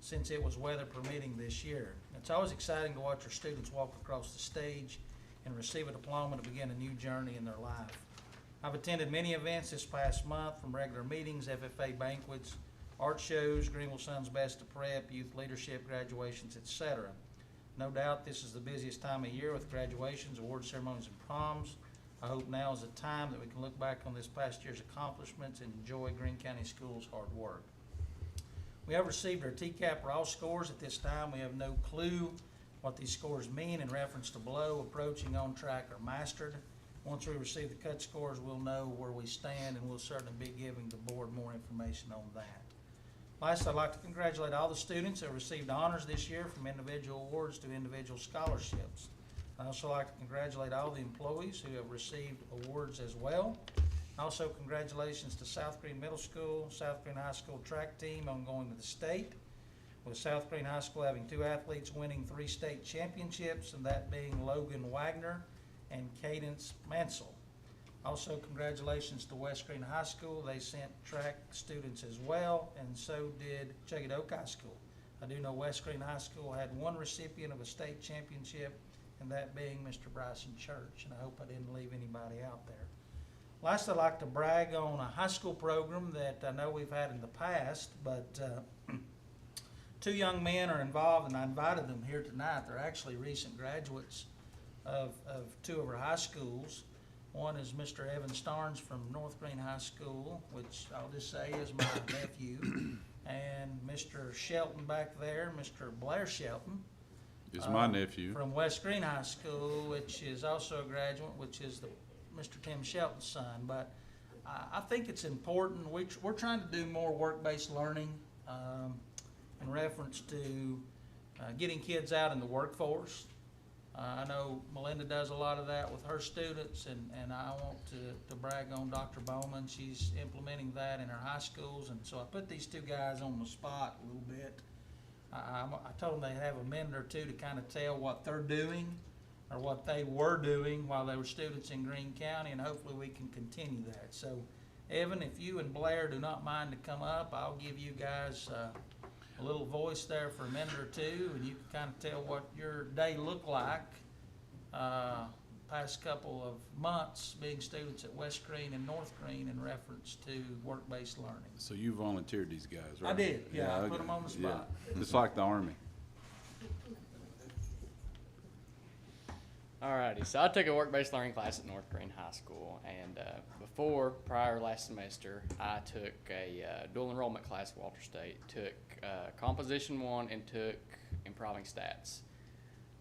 since it was weather permitting this year. It's always exciting to watch our students walk across the stage and receive a diploma to begin a new journey in their life. I've attended many events this past month, from regular meetings, FFA banquets, art shows, Greenville Sun's Best of Prep, youth leadership, graduations, etc. No doubt this is the busiest time of year with graduations, award ceremonies, and proms. I hope now is the time that we can look back on this past year's accomplishments and enjoy Greene County Schools' hard work. We have received our TCAP raw scores. At this time, we have no clue what these scores mean in reference to below, approaching, on track, or mastered. Once we receive the cut scores, we'll know where we stand, and we'll certainly be giving the board more information on that. Last, I'd like to congratulate all the students that received honors this year, from individual awards to individual scholarships. I'd also like to congratulate all the employees who have received awards as well. Also, congratulations to South Greene Middle School, South Greene High School track team on going to the state, with South Greene High School having 2 athletes winning 3 state championships, and that being Logan Wagner and Cadence Mansell. Also, congratulations to West Greene High School. They sent track students as well, and so did Chuggett Oak High School. I do know West Greene High School had 1 recipient of a state championship, and that being Mr. Bryson Church, and I hope I didn't leave anybody out there. Last, I'd like to brag on a high school program that I know we've had in the past, but 2 young men are involved, and I invited them here tonight. They're actually recent graduates of 2 of our high schools. One is Mr. Evan Starnes from North Greene High School, which I'll just say is my nephew, and Mr. Shelton back there, Mr. Blair Shelton. Is my nephew. From West Greene High School, which is also a graduate, which is Mr. Tim Shelton's son. But I think it's important. We're trying to do more work-based learning in reference to getting kids out in the workforce. I know Melinda does a lot of that with her students, and I want to brag on Dr. Bowman. She's implementing that in her high schools, and so I put these 2 guys on the spot a little bit. I told them they have a minute or 2 to kind of tell what they're doing or what they were doing while they were students in Greene County, and hopefully we can continue that. So, Evan, if you and Blair do not mind to come up, I'll give you guys a little voice there for a minute or 2, and you can kind of tell what your day looked like past couple of months being students at West Greene and North Greene in reference to work-based learning. So you volunteered these guys, right? I did, yeah, I okay. put them on the spot. Yeah. It's like the Army. Alrighty, so I took a work-based learning class at North Greene High School, and prior last semester, I took a dual enrollment class at Walter State, took Composition 1, and took Improving Stats.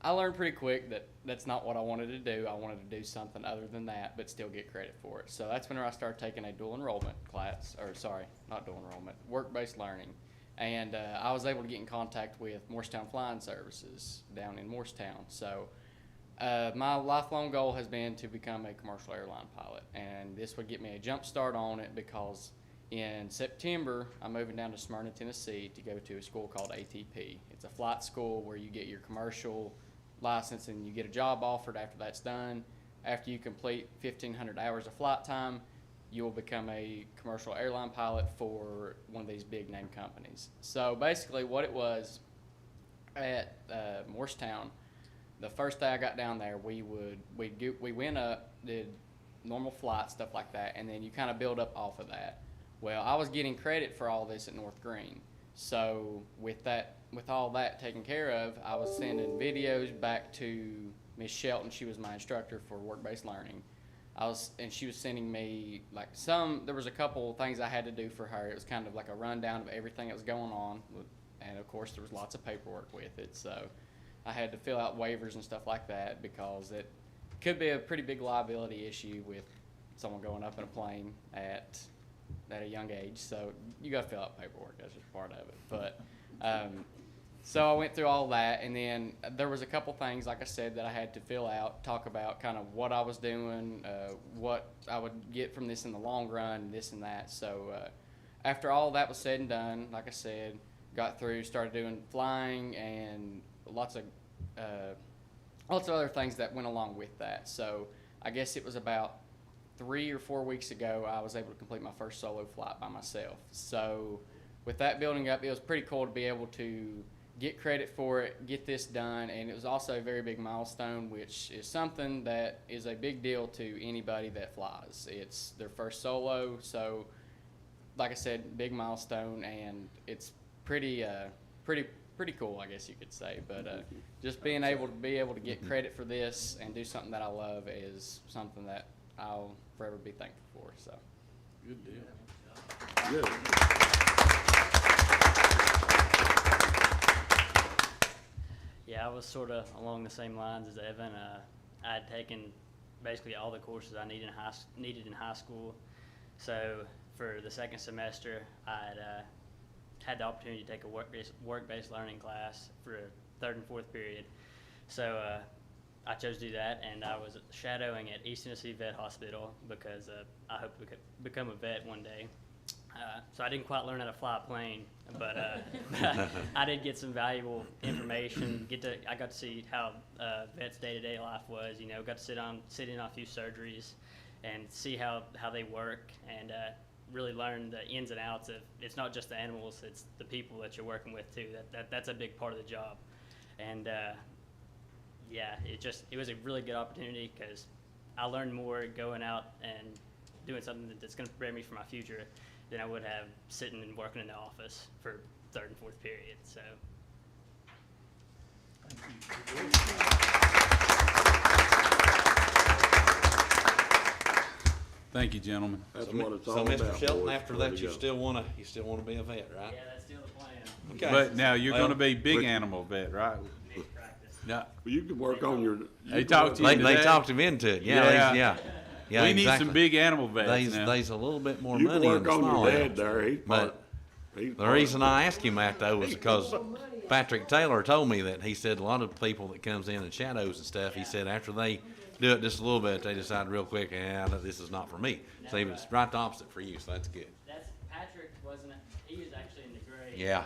I learned pretty quick that that's not what I wanted to do. I wanted to do something other than that, but still get credit for it. So that's when I started taking a dual enrollment class, or sorry, not dual enrollment, work-based learning. And I was able to get in contact with Morristown Flying Services down in Morristown. So my lifelong goal has been to become a commercial airline pilot, and this would get me a jump start on it because in September I'm moving down to Smyrna, Tennessee to go to a school called ATP. It's a flight school where you get your commercial license and you get a job offered after that's done. After you complete 1,500 hours of flight time, you will become a commercial airline pilot for one of these big name companies. So basically what it was at Morristown, the first day I got down there, we went up, did normal flights, stuff like that, and then you kind of build up off of that. Well, I was getting credit for all this at North Greene. So with all that taken care of, I was sending videos back to Miss Shelton. She was my instructor for work-based learning. And she was sending me there was a couple things I had to do for her. It was kind of like a rundown of everything that was going on. And of course there was lots of paperwork with it. So I had to fill out waivers and stuff like that because it could be a pretty big liability issue with someone going up in a plane at a young age. So you got to fill out paperwork. That's just part of it. But so I went through all that, and then there was a couple things, like I said, that I had to fill out, talk about kind of what I was doing, what I would get from this in the long run, this and that. So after all that was said and done, like I said, got through, started doing flying and lots of other things that went along with that. So I guess it was about 3 or 4 weeks ago I was able to complete my first solo flight by myself. So with that building up, it was pretty cool to be able to get credit for it, get this done, and it was also a very big milestone, which is something that is a big deal to anybody that flies. It's their first solo, so like I said, big milestone, and it's pretty cool, I guess you could say. But just being able to get credit for this and do something that I love is something that I'll forever be thankful for. So good deal. Good. Yeah, I was sort of along the same lines as Evan. I had taken basically all the courses I needed in high school. So for the second semester, I had the opportunity to take a work-based learning class for a third and fourth period. So I chose to do that, and I was shadowing at East Tennessee Vet Hospital because I hope to become a vet one day. So I didn't quite learn how to fly a plane, but I did get some valuable information. I got to see how vets' day-to-day life was. Got to sit in on a few surgeries and see how they work, and really learn the ins and outs of. It's not just the animals; it's the people that you're working with too. That's a big part of the job, and yeah, it was a really good opportunity because I learned more going out and doing something that's going to prepare me for my future than I would have sitting and working in the office for third and fourth period. So. Thank you, gentlemen. That's what it's all So, about. Mr. Shelton, boys. after Way that, to you go. still wanna be a vet, right? Yeah, that's still the plan. Okay. But now you're Well, gonna be big Rick- animal vet, right? Mixed practice. Yeah. Well, you can work on your. They talked to you They today? talked him into it. Yeah. We need exactly. some big animal vets now. There's a little bit more You can money in work the on small your dad animals. there. He's The reason I asked him that though was because Patrick Taylor told me that he said a lot of people that comes in and shadows and stuff, he said after they do it just a little bit, they decide real quick, this is not for me. So he was right the opposite for you, so that's good. Patrick he was actually in the gray Yeah.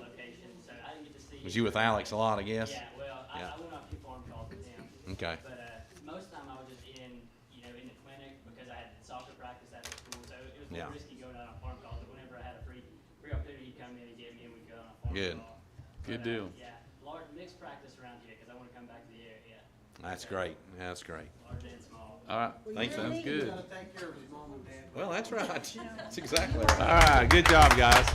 location, so I didn't get to see. Was you with Alex a lot, I guess? Yeah, well, Yeah. I went on a few farm calls with him. Okay. But most of the time I was just in the clinic because I had soccer practice after school, so it was more Yeah. risky going out on farm calls. But whenever I had a free opportunity, he'd come in and get me, and we'd go on a farm Good. call. Good deal. Yeah, large mixed practice around here because I want to come back to the area. That's great. That's great. Large and small. All right. Thanks, Sounds man. good. Gotta take care of his mom and dad. Well, that's right. That's exactly All right. right. Good job, guys.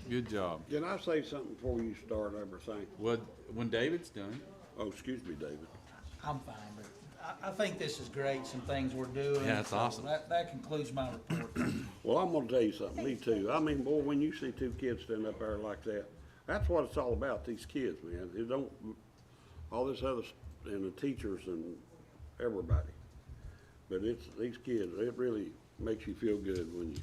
Good job. Can I say something before you start everything? Well, when David's done. Oh, excuse me, David. I'm fine, but I think this is great, some things we're doing. Yeah, it's So awesome. That concludes my report. Well, I'm gonna tell you something, me too. I mean, boy, when you see two kids stand up there like that, that's what it's all about, these kids, man. It don't, all this other, and the teachers and everybody. But it's, these kids, it really makes you feel good when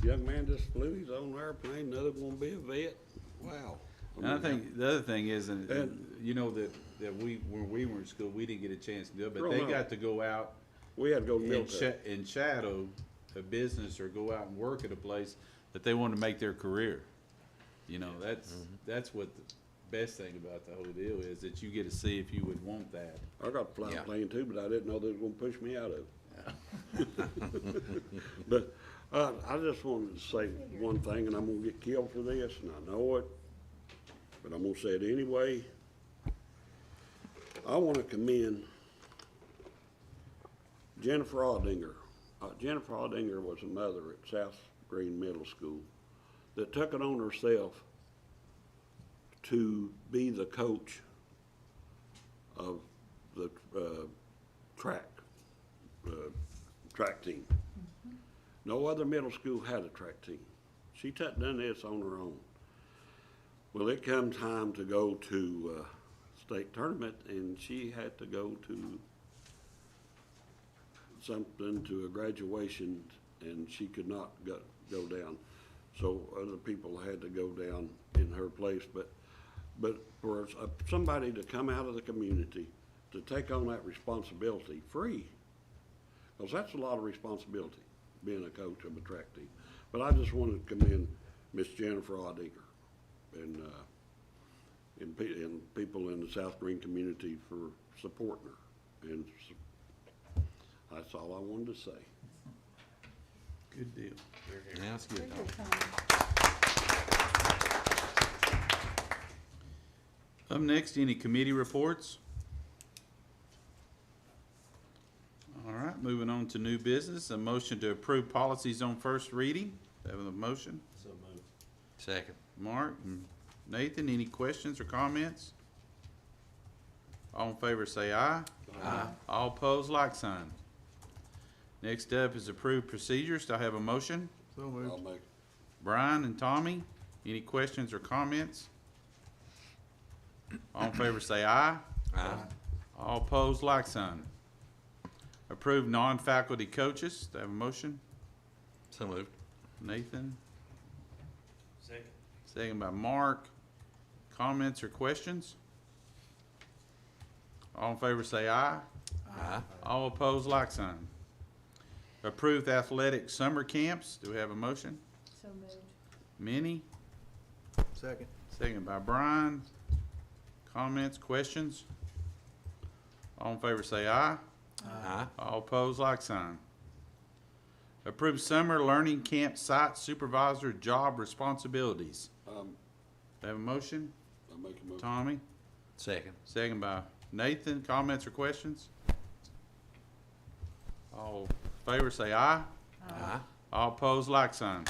young man just flew his own airplane, another one be a vet. Wow. And I think the other thing is, and And- you know, that when we were in school, we didn't get a chance to do it, but Oh, they no. got to go out We had to go to and military. and shadow a business or go out and work at a place that they want to make their career. You know, that's what the best thing about the whole deal is, that you get to see if you would want that. I got to fly a plane too, but I didn't know they was gonna push me out of it. But, I just wanted to say one thing, and I'm gonna get killed for this, and I know it, but I'm gonna say it anyway. I wanna commend Jennifer Aldinger. Jennifer Aldinger was a mother at South Greene Middle School that took it on herself to be the coach of the track team. No other middle school had a track team. She done this on her own. Well, it come time to go to state tournament, and she had to go to something, to a graduation, and she could not go down. So other people had to go down in her place. But for somebody to come out of the community to take on that responsibility free, because that's a lot of responsibility, being a coach of a track team. But I just wanted to commend Miss Jennifer Aldinger and people in the South Greene community for supporting her. And that's all I wanted to say. Good deal. Yeah, that's good. Up next, any committee reports? All right, moving on to new business. A motion to approve policies on first reading. Have a motion? So moved. Second. Mark and Nathan, any questions or comments? All in favor say aye. Aye. All opposed, like sign. Next up is approved procedures. Do I have a motion? So moved. I'll make. Brian and Tommy, any questions or comments? All in favor say aye. Aye. All opposed, like sign. Approved non-faculty coaches. Do I have a motion? So moved. Nathan, Second. second by Mark. Comments or questions? All in favor say aye. Aye. All opposed, like sign. Approved athletic summer camps. Do we have a motion? So moved. Minnie, Second. second by Brian. Comments, questions? All in favor say aye. Aye. All opposed, like sign. Approved summer learning camp site supervisor job responsibilities. Do I have a motion? I'll make a motion. Tommy, Second. second by Nathan. Comments or questions? All in favor say aye. Aye. All opposed, like sign.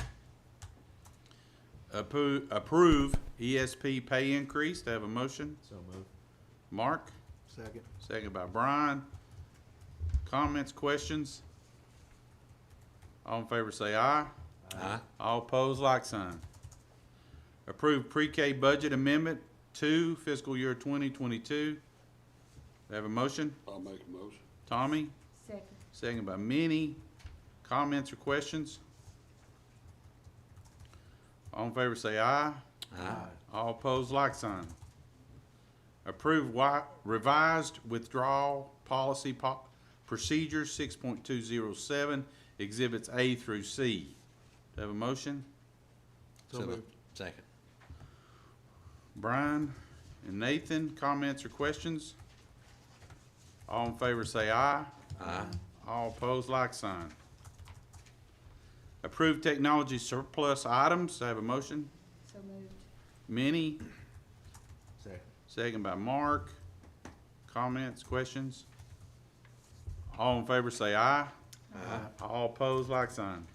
Approve ESP pay increase. Do I have a motion? So moved. Mark, Second. second by Brian. Comments, questions? All in favor say aye. Aye. All opposed, like sign. Approve pre-K budget amendment 2 fiscal year 2022. Do I have a motion? I'll make a motion. Tommy, Second. second by Minnie. Comments or questions? All in favor say aye. Aye. All opposed, like sign. Approve revised withdrawal policy procedures 6.207, exhibits A through C. Do I have a motion? So moved. Second. Brian and Nathan, comments or questions? All in favor say aye. Aye. All opposed, like sign. Approve technology surplus items. Do I have a motion? So moved. Minnie, Second. second by Mark. Comments, questions? All in favor say aye. Aye. All opposed, like sign.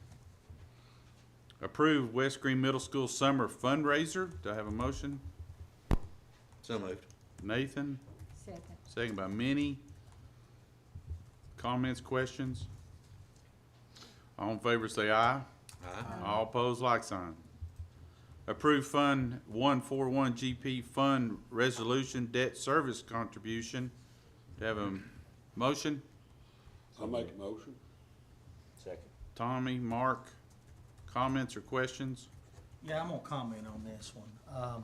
Approve West Greene Middle School summer fundraiser. Do I have a motion? So moved. Nathan, Second. second by Minnie. Comments, questions? All in favor say aye. Aye. All opposed, like sign. Approve Fund 141 GP Fund Resolution Debt Service Contribution. Do I have a motion? I'll make a motion. Second. Tommy, Mark, comments or questions? Yeah, I'm gonna comment on this one.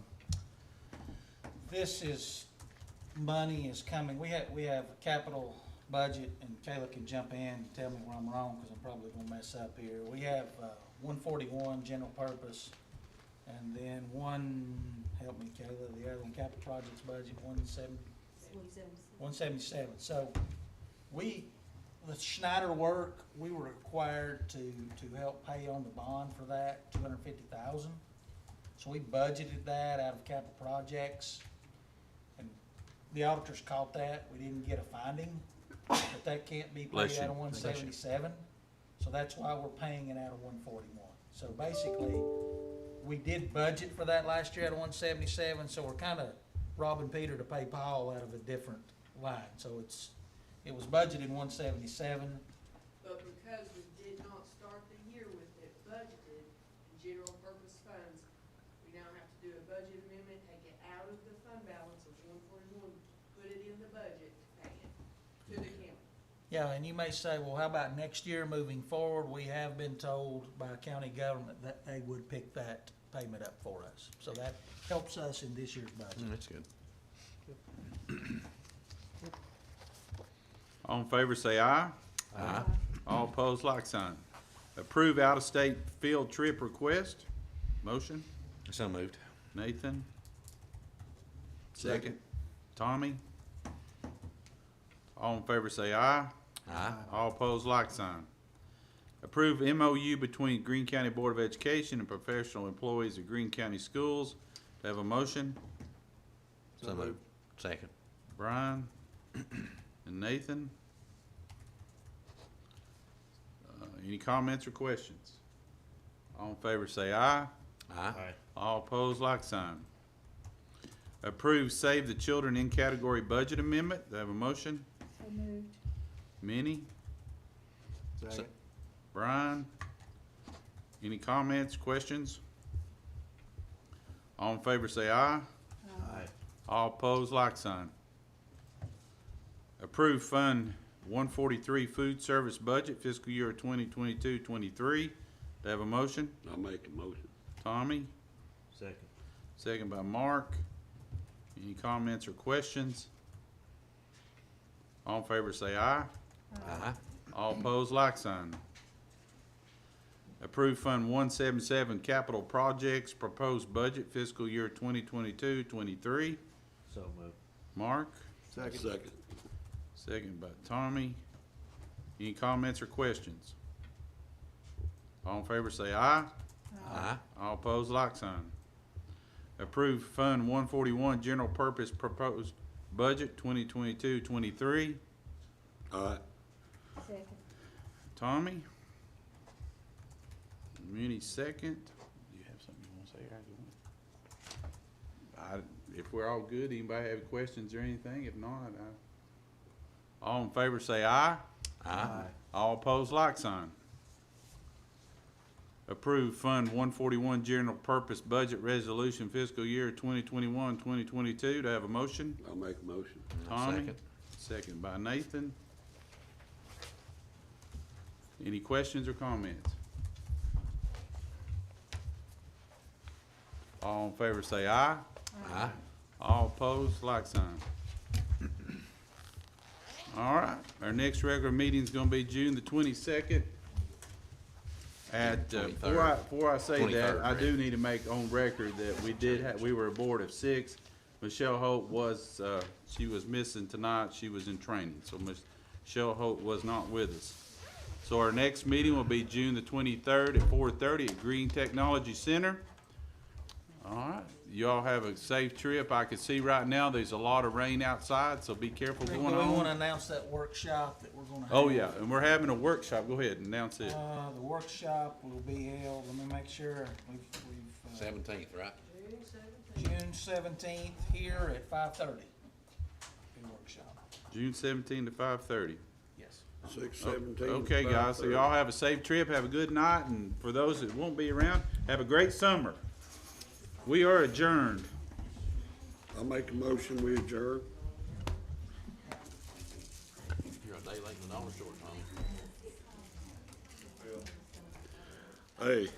This is, money is coming, we have a capital budget, and Kayla can jump in and tell me where I'm wrong, because I'm probably gonna mess up here. We have 141 general purpose, and then help me Kayla, the other one, capital projects budget, 177. So the Schneider work, we were required to help pay on the bond for that, $250,000. So we budgeted that out of capital projects, and the auditors caught that. We didn't get a finding, but that can't be Bless paid out you. of 177. So that's why we're paying it out of 141. So basically, we did budget for that last year out of 177, so we're kind of robbing Peter to pay Paul out of a different line. So it was budgeted 177. But because we did not start the year with it budgeted in general purpose funds, we now have to do a budget amendment, take it out of the fund balance of 141, put it in the budget, pay it to the county. Yeah, and you may say, well, how about next year moving forward? We have been told by county government that they would pick that payment up for us. So that helps us in this year's budget. That's good. All in favor say aye. Aye. All opposed, like sign. Approve out-of-state field trip request. Motion. So moved. Nathan. Second. Tommy. All in favor say aye. Aye. All opposed, like sign. Approve MOU between Greene County Board of Education and professional employees of Greene County Schools. Do I have a motion? So moved. Second. Brian and Nathan. Any comments or questions? All in favor say aye. Aye. All opposed, like sign. Approve Save the Children in Category Budget Amendment. Do I have a motion? So moved. Minnie? Second. Brian? Any comments, questions? All in favor say aye. Aye. All opposed, like sign. Approve Fund 143 Food Service Budget Fiscal Year 2022-23. Do I have a motion? I'll make a motion. Tommy? Second. Second by Mark. Any comments or questions? All in favor say aye. Aye. All opposed, like sign. Approve Fund 177 Capital Projects Proposed Budget Fiscal Year 2022-23. So moved. Mark? Second. Second by Tommy. Any comments or questions? All in favor say aye. Aye. All opposed, like sign. Approve Fund 141 General Purpose Proposed Budget 2022-23. Aye. Second. Tommy? Minnie second. Do you have something you want to say? If we're all good, anybody have questions or anything? If not, all in favor say aye. Aye. All opposed, like sign. Approve Fund 141 General Purpose Budget Resolution Fiscal Year 2021-2022. Do I have a motion? I'll make a motion. Tommy? Second. Second by Nathan. Any questions or comments? All in favor say aye. Aye. All opposed, like sign. All right, our next regular meeting is gonna be June the 22nd. Before I say that, 23rd, I do need to make on record that we were a board of 6. Michelle Holt was, she was missing tonight. She was in training, so Michelle Holt was not with us. So our next meeting will be June the 23rd at 4:30 at Greene Technology Center. All right, you all have a safe trip. I can see right now there's a lot of rain outside, so be careful Do we going want to on. announce that workshop that we're going to have? Oh, yeah, and we're having a workshop. Go ahead and announce it. The workshop will be held, let me make sure, we've 17th, right? June 17th here at 5:30. Be workshop. June 17 to 5:30. Yes. 6:17. Okay, guys, so y'all have a safe trip, have a good night, and for those that won't be around, have a great summer. We are adjourned. I'll make a motion, we adjourn. You're a day late and an hour short, Tommy. Hey,